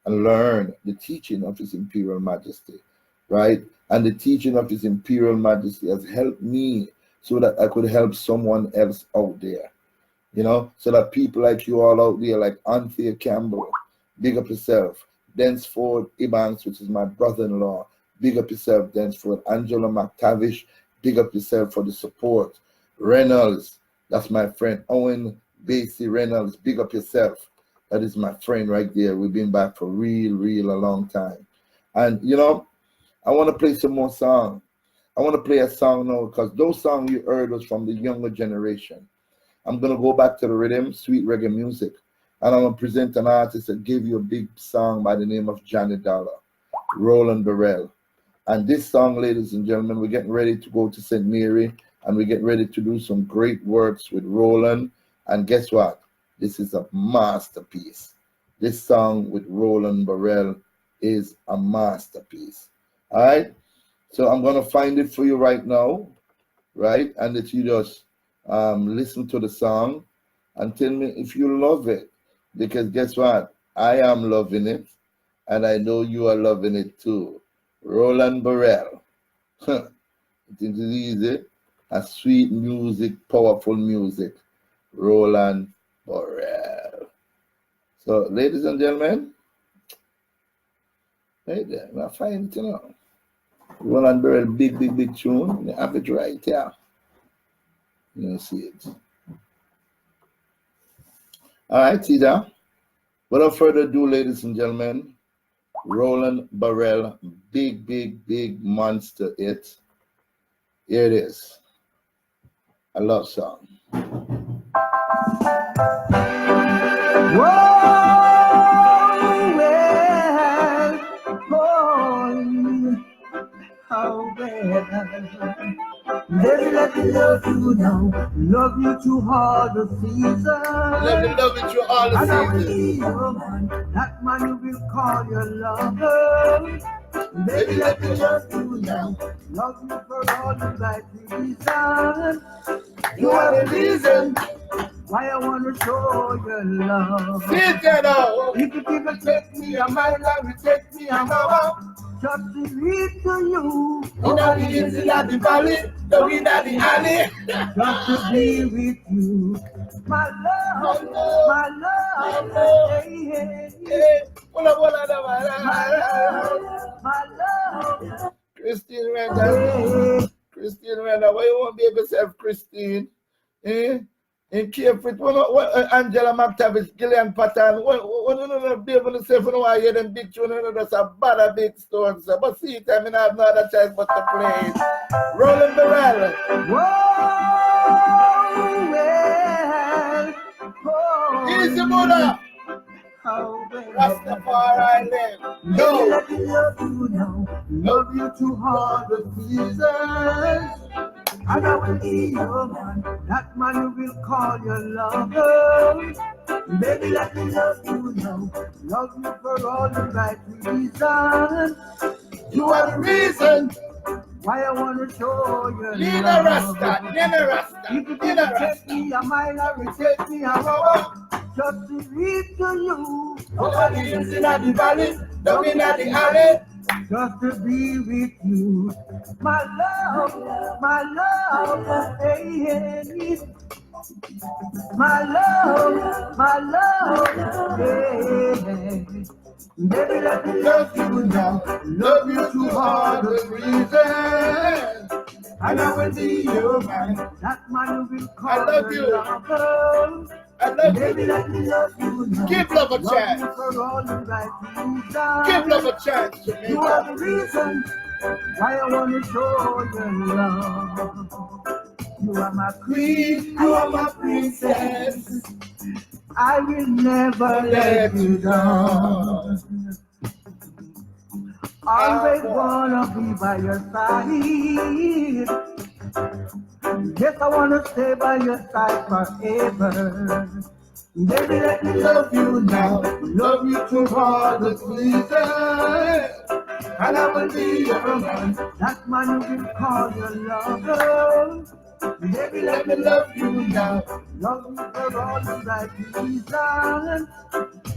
S1: and learned the teaching of His Imperial Majesty, right? And the teaching of His Imperial Majesty has helped me so that I could help someone else out there, you know, so that people like you all out there, like Anthea Campbell, big up yourself. Densford Ibanks, which is my brother-in-law, big up yourself. Densford. Angela McTavish, big up yourself for the support. Reynolds, that's my friend. Owen Basie Reynolds, big up yourself. That is my friend right there. We've been back for real a long time. And I want to play some more songs. I want to play a song now because those songs you heard was from the younger generation. I'm going to go back to the rhythm, sweet reggae music. And I'm going to present an artist that gave you a big song by the name of Johnny Dollar, Roland Burrell. And this song, ladies and gentlemen, we're getting ready to go to St. Mary and we get ready to do some great works with Roland. And guess what? This is a masterpiece. This song with Roland Burrell is a masterpiece. All right? So I'm going to find it for you right now, right? And that you just listen to the song and tell me if you love it. Because guess what? I am loving it. And I know you are loving it too. Roland Burrell. It is easy. A sweet music, powerful music. Roland Burrell. So, ladies and gentlemen, right there, I find it, Roland Burrell, big tune. I have it right here. You see it. All right, see that? Without further ado, ladies and gentlemen, Roland Burrell, big monster hit. Here it is. A love song.
S2: Whoa, well, boy, how well. Baby, let me love you now. Love you through all the seasons.
S1: Let me love you through all the
S2: And I will
S1: seasons.
S2: be your man. That man you will call your lover. Baby, let me love you now. Love you for all the right reasons. You are the reason why I want to show your love.
S1: Sit down.
S2: If you people take me a mile and take me a mile, just to read to you.
S1: In the hills, in the valley, down in the alley.
S2: Just to be with you. My love, my love, hey, hey. My love.
S1: Christine Renda. Christine Renda, why you won't be able to say Christine? In Cape what Angela McTavish, Gillian Patton, when you be able to say for no while you them big tune, that's a bad big stone. But see, I mean, I have no other choice but to play it. Roland Burrell.
S2: Whoa, well, oh,
S1: Easy Buddha.
S2: how well.
S1: Rastafari live.
S2: No. Let me love you now, love you through all the seasons. And I will be your man, that man you will call your lover. Baby, let me love you now, love you for all the right reasons. You are the reason why I want to show your
S1: Nina
S2: love.
S1: Rasta, Nina Rasta,
S2: If you
S1: Nina
S2: take
S1: Rasta.
S2: me a mile or take me a hour, just to read to you.
S1: Over the hills in the valley, down in the alley.
S2: Just to be with you, my love, hey, hey. My love, hey, hey. Baby, let me love you now, love you through all the reasons. And I will be your man, that man will call
S1: I love
S2: your
S1: you.
S2: lover.
S1: I love
S2: Baby,
S1: you.
S2: let me love you now.
S1: Give love a
S2: Love you
S1: chance.
S2: for all the right reasons.
S1: Give love a chance,
S2: You are
S1: Jamaica.
S2: the reason why I want to show your love. You are my queen, you are my princess. I will never let you down. Always wanna be by your side. Yes, I wanna stay by your side forever. Baby, let me love you now, love you through all the seasons. And I will be your man, that man you will call your lover. Baby, let me love you now, love you for all the right reasons.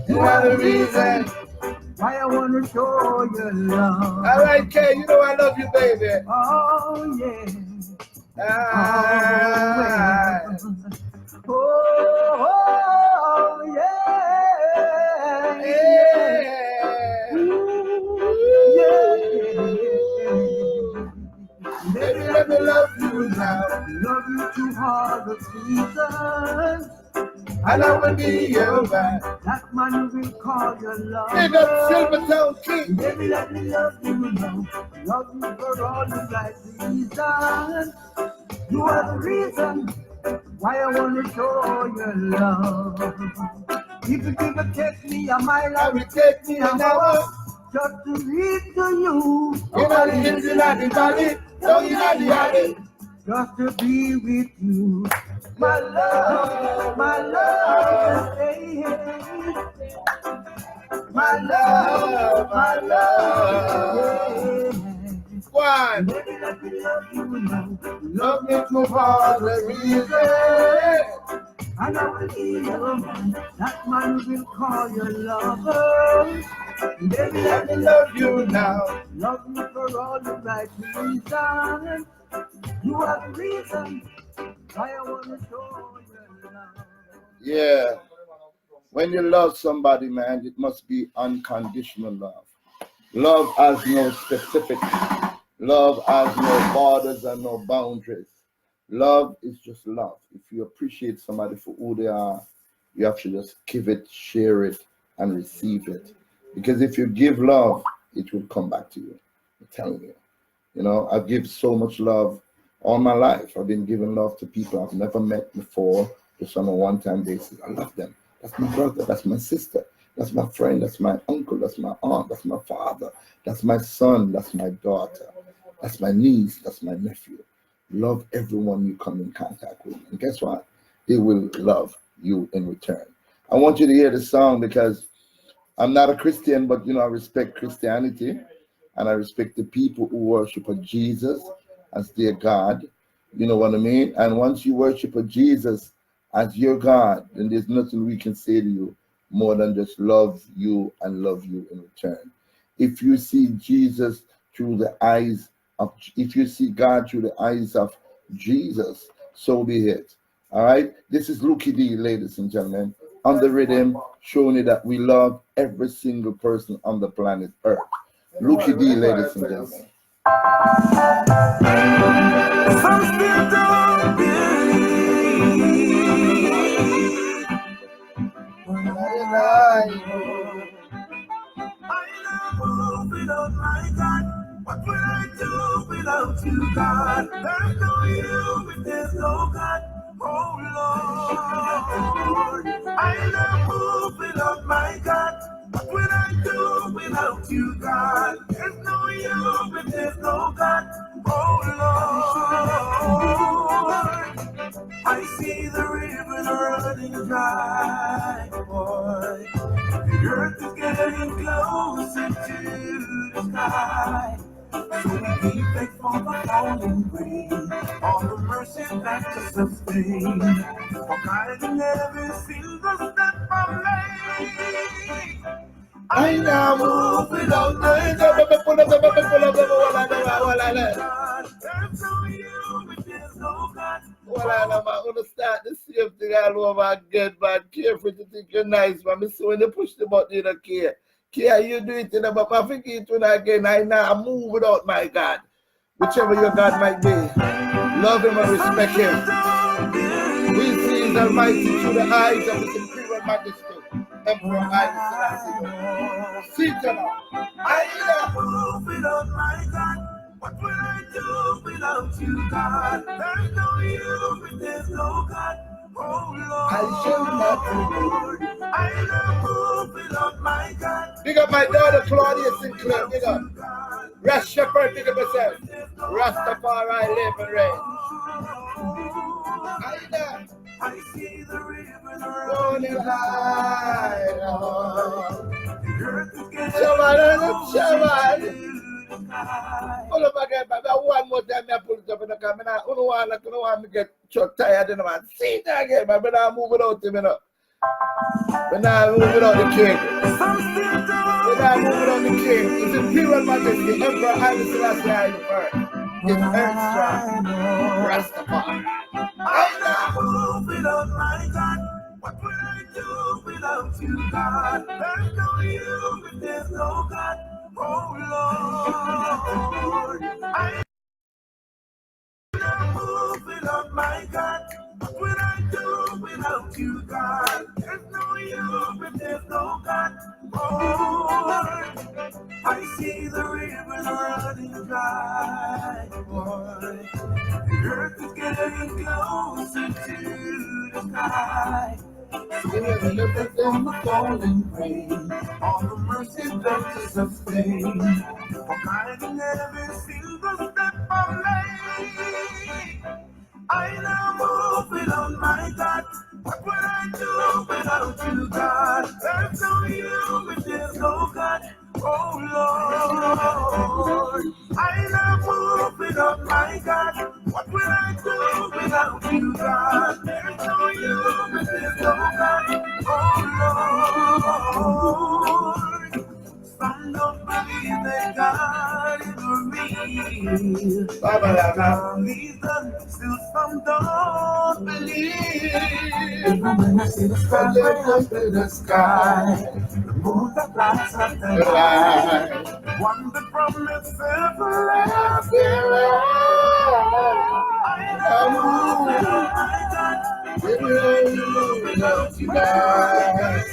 S2: You are the reason why I want to show your love.
S1: All right, Kay, you know I love you, baby.
S2: Oh, yeah.
S1: Ah.
S2: Oh, yeah.
S1: Yeah.
S2: Baby, let me love you now. Love you through all the seasons.
S1: and I will be your man.
S2: That man will call your love.
S1: Big up Silvertown King.
S2: Baby, let me love you now. Love you for all the right reasons. You are the reason why I want to show your love. If you give or take me a mile,
S1: I will take me an hour.
S2: just to read to you.
S1: You know the hills in the valley, down in the alley.
S2: Just to be with you. My love, hey, hey. My love, yeah.
S1: Why?
S2: Baby, let me love you now.
S1: Love me for all the reason.
S2: And I will be your man. That man will call your lover. Baby,
S1: Let me love you now.
S2: love me for all the right reasons. You are the reason why I want to show your love.
S1: Yeah. When you love somebody, man, it must be unconditional love. Love has no specifics. Love has no borders and no boundaries. Love is just love. If you appreciate somebody for who they are, you have to just give it, share it, and receive it. Because if you give love, it will come back to you. I'm telling you. You know, I've given so much love all my life. I've been giving love to people I've never met before, just on a one-time basis. I love them. That's my brother. That's my sister. That's my friend. That's my uncle. That's my aunt. That's my father. That's my son. That's my daughter. That's my niece. That's my nephew. Love everyone you come in contact with. And guess what? They will love you in return. I want you to hear the song because I'm not a Christian, but I respect Christianity and I respect the people who worship a Jesus as their God. You know what I mean? And once you worship a Jesus as your God, then there's nothing we can say to you more than just love you and love you in return. If you see Jesus through the eyes of, if you see God through the eyes of Jesus, so be it. All right? This is Lucky D, ladies and gentlemen, on the rhythm, showing you that we love every single person on the planet Earth. Lucky D, ladies and gentlemen.
S2: Some still don't I know without my God, what will I do without you, God? There's no you if there's no God, oh Lord. I know without my God, what will I do without you, God? There's no you if there's no God, oh Lord. I see the river running dry, boy. The earth is getting closer to the sky. So we beg for the falling rain, all the mercy that to sustain. For guiding every single step of me. I now move without my God. There's no you if there's no God.
S1: Well, I'm going to start the same thing all over again, man. Careful to think you're nice, man. So when you push the button, you don't care. Care, you do it, but if I forget it again, I now move without my God. Whichever your God might be. Love him and respect him. We see his almighty through the eyes of his imperial majesty, Emperor Haile Selassi. See you now.
S2: I move without my God. What will I do without you, God? There's no you if there's no God. Oh Lord,
S1: I shall not
S2: Lord. I don't move without my God.
S1: Big up my daughter Claude Sinclair. Big up. Rest Shepherd, big up yourself. Rastafari live and reign.
S2: I see the river
S1: Running high.
S2: The earth is getting
S1: Shabbat. Hold up again, baby. One more time, I pull it up in the camera. I don't want to get so tired. Man. See it again, baby. I move without him, When I move without the king. When I move without the king. It's Imperial Majesty, Emperor Haile Selassi the first. It's earthstrong. Rastafari.
S2: I move without my God. What will I do without you, God? There's no you if there's no God. Oh Lord, I move without my God. What will I do without without you, God. There's no you, and there's no God. Oh, I see the river running dry, boy. The earth is getting closer to the sky. Look on the falling rain, all the mercy that to sustain. For guiding every single step I made. I now move without my God. What would I do without you, God? There's no you, but there's no God. Oh Lord, I now move without my God. What will I do without you, God? There's no you, but there's no God. Oh Lord. Some don't believe that God is real. Still some don't believe. When I see the sun right up to the sky, the moon that lights up the night, one that promised everlasting life. I know without you, God.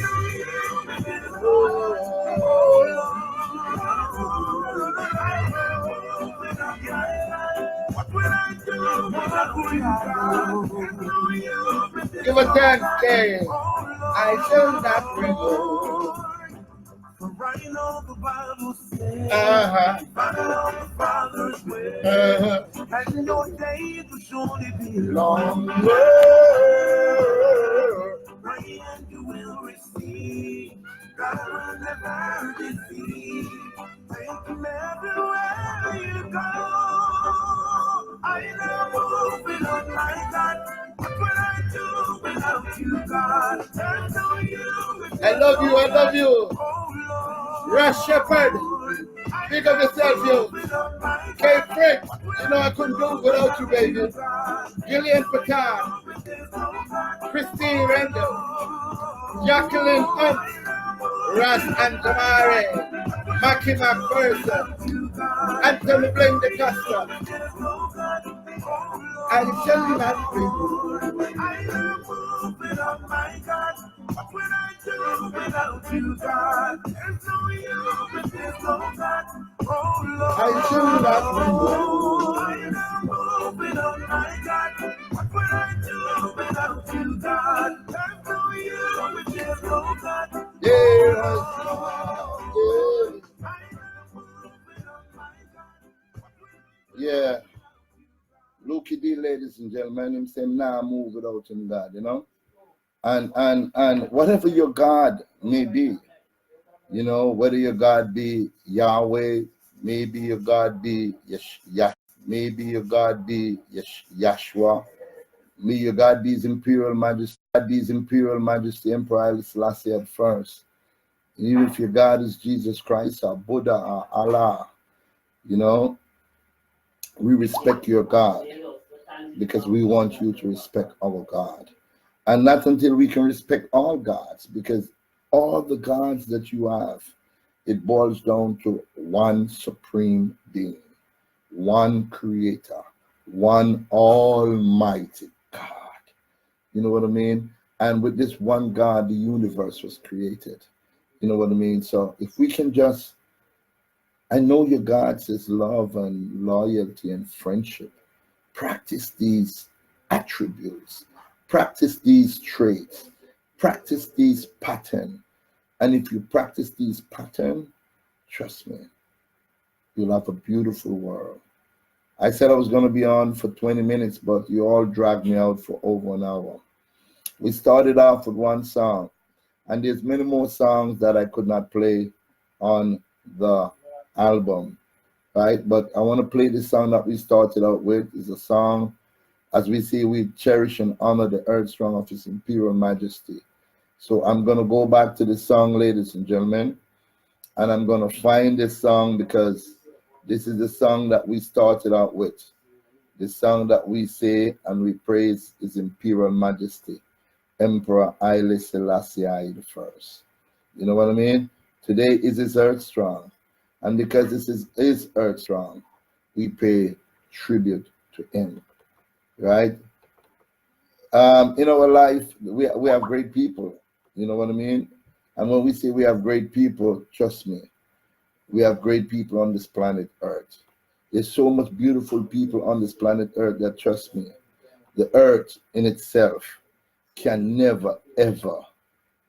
S1: Give a thanks, K. I shall not remove.
S2: Right now the Bible says, follow the Father's way, and your days will surely be long. Pray and you will receive. God will never deceive. Take him everywhere you go. I know move without my God. What would I do without you, God? Turn to you.
S1: I love you, I love you. Rush Shepherd, pick up yourself, you. K Frick, you know I couldn't do it without you, baby. Gillian Picard, Christine Randall, Jacqueline Hunt, Ross Antamare, Mackie McPherson, Anthony Blaine de Costa. I shall not remove.
S2: I will move without my God. What would I do without you, God? There's no you, but there's no God. Oh Lord,
S1: I shall not remove.
S2: I will move without my God. What would I do without you, God? There's no you, but there's no God.
S1: Yeah. Lukey D, ladies and gentlemen, him saying, nah, move without him, God, you know? And whatever your God may be, you know, whether your God be Yahweh, maybe your God be maybe your God be Yahshua, may your God be His Imperial Majesty, Emperor Haile Selassie at first. Even if your God is Jesus Christ or Buddha or Allah, you know, we respect your God because we want you to respect our God. And not until we can respect all gods, because all the gods that you have, it boils down to one supreme being, one creator, one almighty God. You know what I mean? And with this one God, the universe was created. You know what I mean? So if we can just, I know your God says love and loyalty and friendship. Practice these attributes. Practice these traits. Practice these patterns. And if you practice these patterns, trust me, you'll have a beautiful world. I said I was going to be on for 20 minutes, but you all dragged me out for over an hour. We started off with one song, and there's many more songs that I could not play on the album, right? But I want to play the song that we started out with. It's a song, as we say, we cherish and honor the earthstrong of His Imperial Majesty. So I'm going to go back to the song, ladies and gentlemen, and I'm going to find this song because this is the song that we started out with. The song that we say and we praise His Imperial Majesty, Emperor Haile Selassie I. You know what I mean? Today is His earthstrong. And because this is His earthstrong, we pay tribute to Him. Right? In our life, we have great people. You know what I mean? And when we say we have great people, trust me, we have great people on this planet Earth. There's so much beautiful people on this planet Earth that, trust me, the Earth in itself can never ever,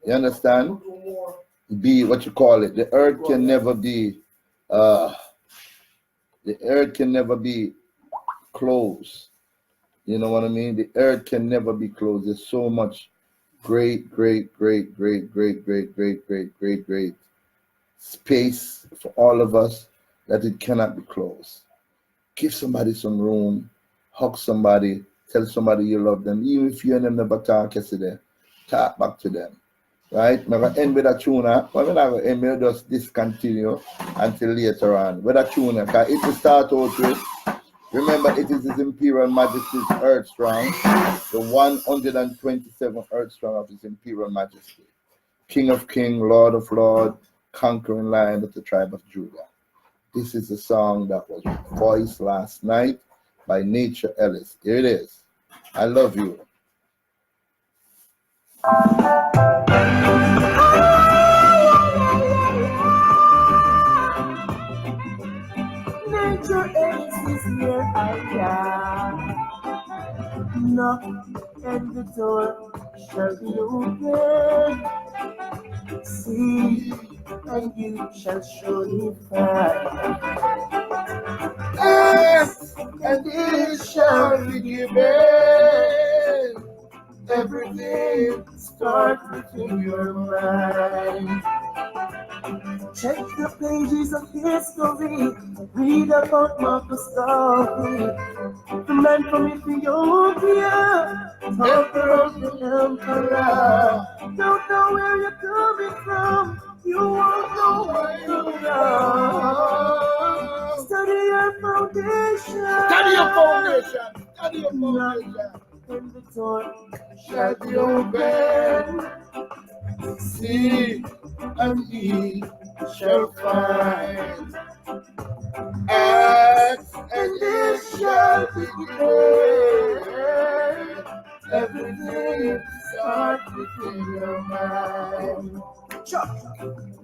S1: you understand, be what you call it. The Earth can never be, uh, the Earth can never be closed. You know what I mean? The Earth can never be closed. There's so much great, great, great, great, great, great, great, great, great, great space for all of us that it cannot be closed. Give somebody some room, hug somebody, tell somebody you love them, even if you and them never talk yesterday, talk back to them. Right? I'm going to end with a tune. Well, I'm not going to end, we'll just discontinue until later on. With a tune, because it will start out with, remember, it is His Imperial Majesty's Earthstrong, the 127 Earthstrong of His Imperial Majesty, King of Kings, Lord of Lords, conquering Lion of the tribe of Judah. This is a song that was voiced last night by Nature Ellis. Here it is. I love you.
S2: Nature Ellis is here, I am. Knock and the door shall be open. See, and you shall surely find. Ask, and it shall be given. Everything starts within your mind. Check the pages of history. Read about Marcus Garvey, the man from Ethiopia, author of the Emperor. Don't know where you're coming from, you won't know where you are. Study your foundation.
S1: Study your foundation. Study your foundation.
S2: And the door shall be open.
S1: See, and ye shall find. Ask, and it shall be given. Everything starts within your mind.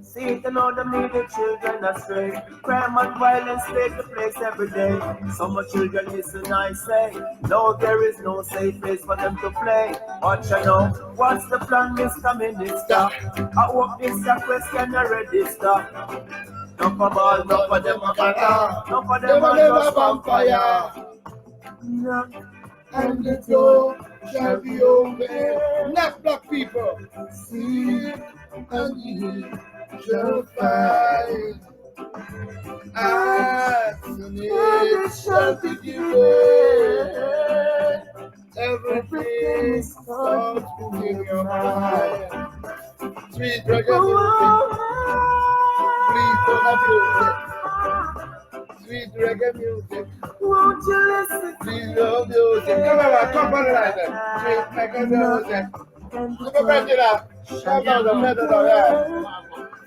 S2: See to know them little children astray. Crime and violence take the place every day. Some children listen, I say. No, there is no safe place for them to play. But you know, what's the plan, Mr. Minister? I hope this a question already stop. No for ball, no for them a batter. No for them a just vampire. No.
S1: And the door shall be open. Not black people. See, and ye shall find. Ask, and it shall be given. Everything starts within your mind. Sweet reggae music. Please don't abuse it. Sweet reggae music.
S2: Won't you listen?
S1: Please don't abuse it. Come on, like that. Sweet reggae music. Look at that. Shout out the middle of that.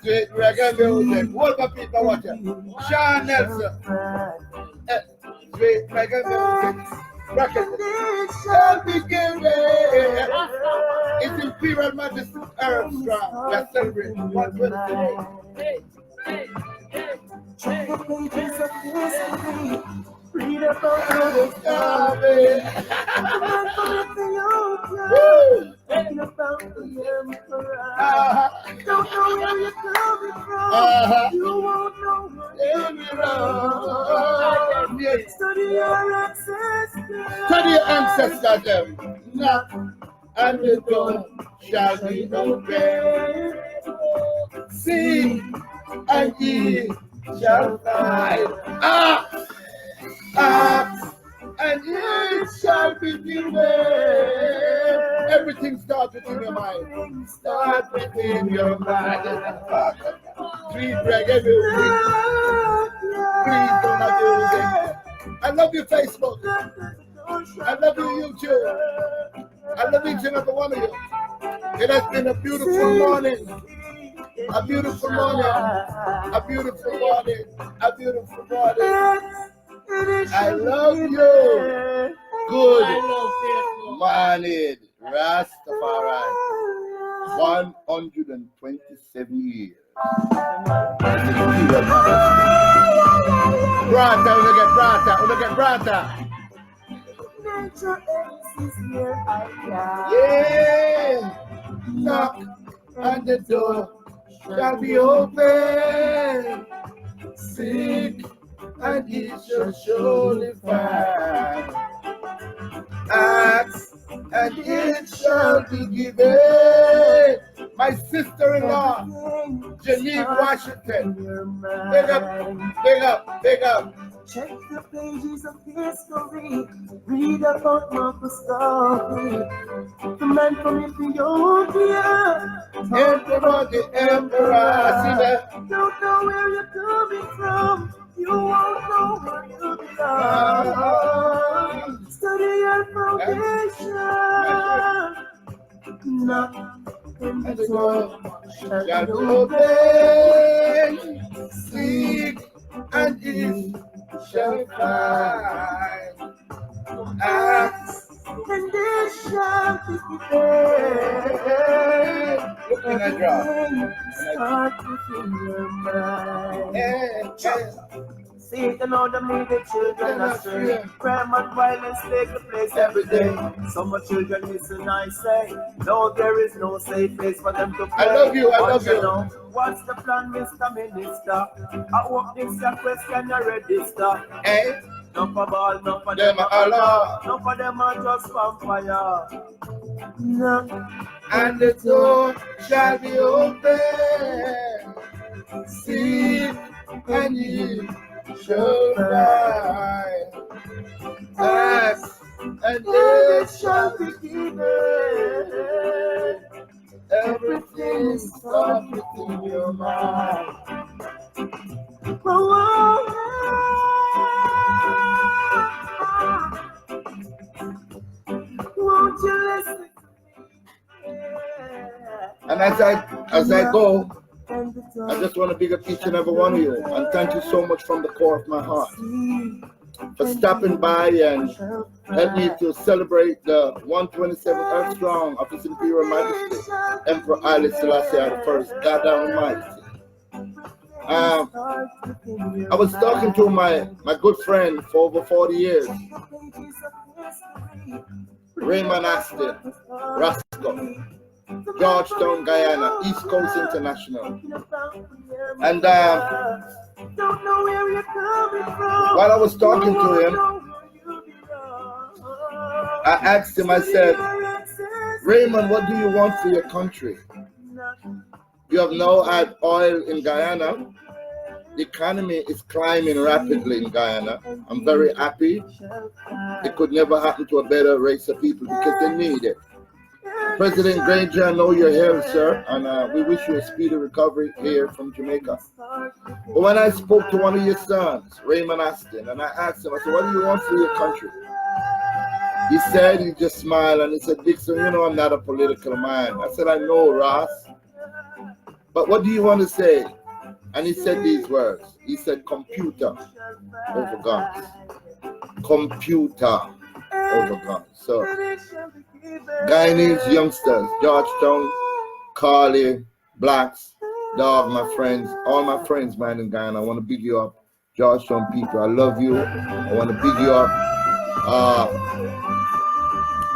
S1: Sweet reggae music. What the people watching? Sean Nelson. Sweet reggae music. Rocket. Shall be given. It's Imperial Majesty Earthstrong. Let's celebrate 123.
S2: Check the pages of history. Read about the talking about the Emperor. Don't know where you're coming from. You won't know where you're from. Study your ancestors.
S1: Study your ancestors, them. Knock, and the door shall be open. See, and ye shall find. And it shall be given. Everything starts within your mind. Start within your mind. Sweet reggae music. Please don't abuse it. I love you, Facebook. I love you, YouTube. I love each and every one of you. It has been a beautiful morning. A beautiful morning. A beautiful morning. A beautiful morning. I love you. Good morning, Rastafari. 127 years. Brata, we get brata. Yeah, knock and the door shall be open. Seek and it shall surely find. Ask and it shall be given. My sister-in-law, Janine Washington. Big up, big up, big up.
S2: Check the pages of history. Read about Marcus Garvey, the man from Ethiopia.
S1: Emperor, the emperor. See that?
S2: Don't know where you're coming from. You won't know where you belong. Study your foundation. Knock and the door shall be open.
S1: Seek and it shall find. Ask
S2: and it shall be given.
S1: Looking at drop.
S2: Start within your mind. See it and all the needed children astray. Crime and violence take the place every day. Some children listen, I say. No, there is no safe place for them to play.
S1: I love you, I love you.
S2: What's the plan, Mr. Minister? I hope this your question you register.
S1: Hey.
S2: None for ball, none for
S1: Them Allah.
S2: none for them are just vampire. No.
S1: And the door shall be open. Seek and ye shall find. Ask and it shall be given. Everything is thought within your mind.
S2: Won't you listen?
S1: And as I go, I just want to big up each and every one of you, and thank you so much from the core of my heart for stopping by and help me to celebrate the 127th earthstrong of His Imperial Majesty, Emperor Haile Selassi the First, God Almighty. I was talking to my good friend for over 40 years, Raymond Aston, Rascal, Georgetown, Guyana, East Coast International. And while I was talking to him, I asked him, I said, Raymond, what do you want for your country? You have now had oil in Guyana. The economy is climbing rapidly in Guyana. I'm very happy. It could never happen to a better race of people because they need it. President Granger, I know you're here, sir, and we wish you a speedy recovery here from Jamaica. But when I spoke to one of your sons, Raymond Aston, and I asked him, I said, what do you want for your country? He said, he just smiled, and he said, Big Stone, you know I'm not a political man. I said, I know, Ross. But what do you want to say? And he said these words. He said, computer over guns. Computer over guns. So, Guyanese youngsters, Georgetown, Carly, Blacks, Dog, my friends, all my friends, man, in Guyana. I want to big you up. Georgetown people, I love you. I want to big you up.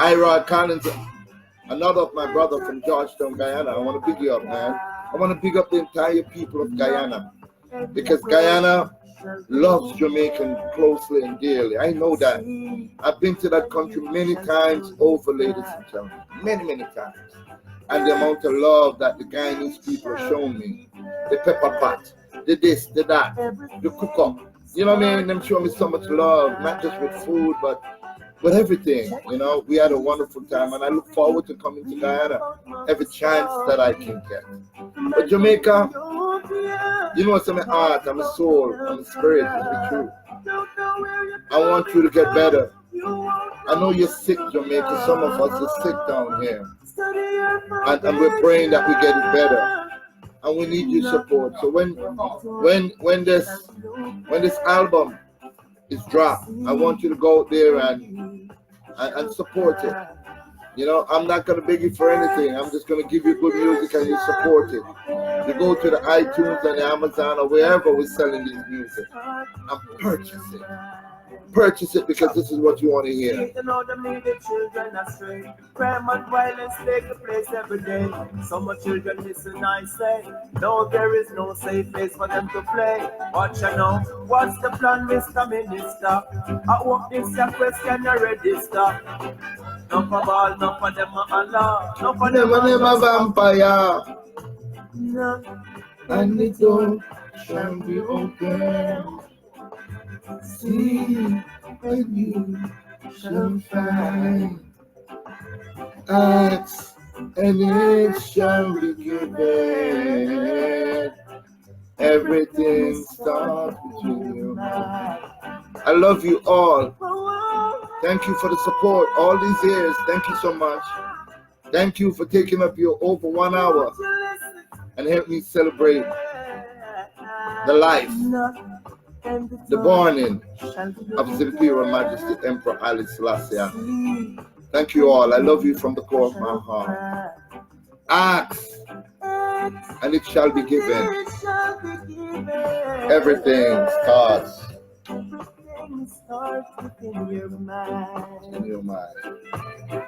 S1: Irod Collins, another of my brother from Georgetown, Guyana. I want to big you up, man. I want to big up the entire people of Guyana because Guyana loves Jamaican closely and dearly. I know that. I've been to that country many times over, ladies and gentlemen. Many, many times. And the amount of love that the Guyanese people have shown me. The pepper pot, the this, the that, the cook up. You know what I mean? Them show me so much love, not just with food, but with everything. You know, we had a wonderful time, and I look forward to coming to Guyana every chance that I can get. But Jamaica, you know, it's my heart, I'm a soul, I'm a spirit, to be true. I want you to get better. I know you're sick, Jamaica. Some of us are sick down here. And we're praying that we get it better. And we need your support. So when this album is dropped, I want you to go out there and and support it. You know, I'm not going to beg you for anything. I'm just going to give you good music and you support it. You go to the iTunes and the Amazon or wherever we're selling this music and purchase it. Purchase it because this is what you want to hear.
S2: You know the needed children astray. Crime and violence take place every day. Some children listen, I say. No, there is no safe place for them to play. Watch you know. What's the plan, Mr. Minister? I hope this your question you register. No for all, no for them Allah. No for them
S1: a vampire.
S2: No.
S1: And the door shall be open. See, and you shall find. Ask, and it shall be given. Everything starts between you. I love you all. Thank you for the support all these years. Thank you so much. Thank you for taking up your over 1 hour and help me celebrate the life, the borning of His Imperial Majesty Emperor Haile Selassi. Thank you all. I love you from the core of my heart. Ask, and it shall be given. Everything starts
S2: within your mind.
S1: in your mind.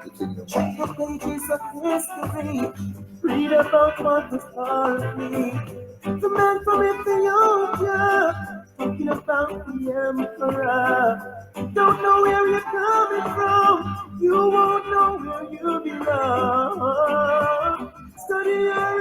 S1: It's in your
S2: Check
S1: mind.
S2: the pages of history. Read about what was me. The man from Ethiopia, talking about the emperor. Don't know where you're coming from. You won't know where you belong. Study your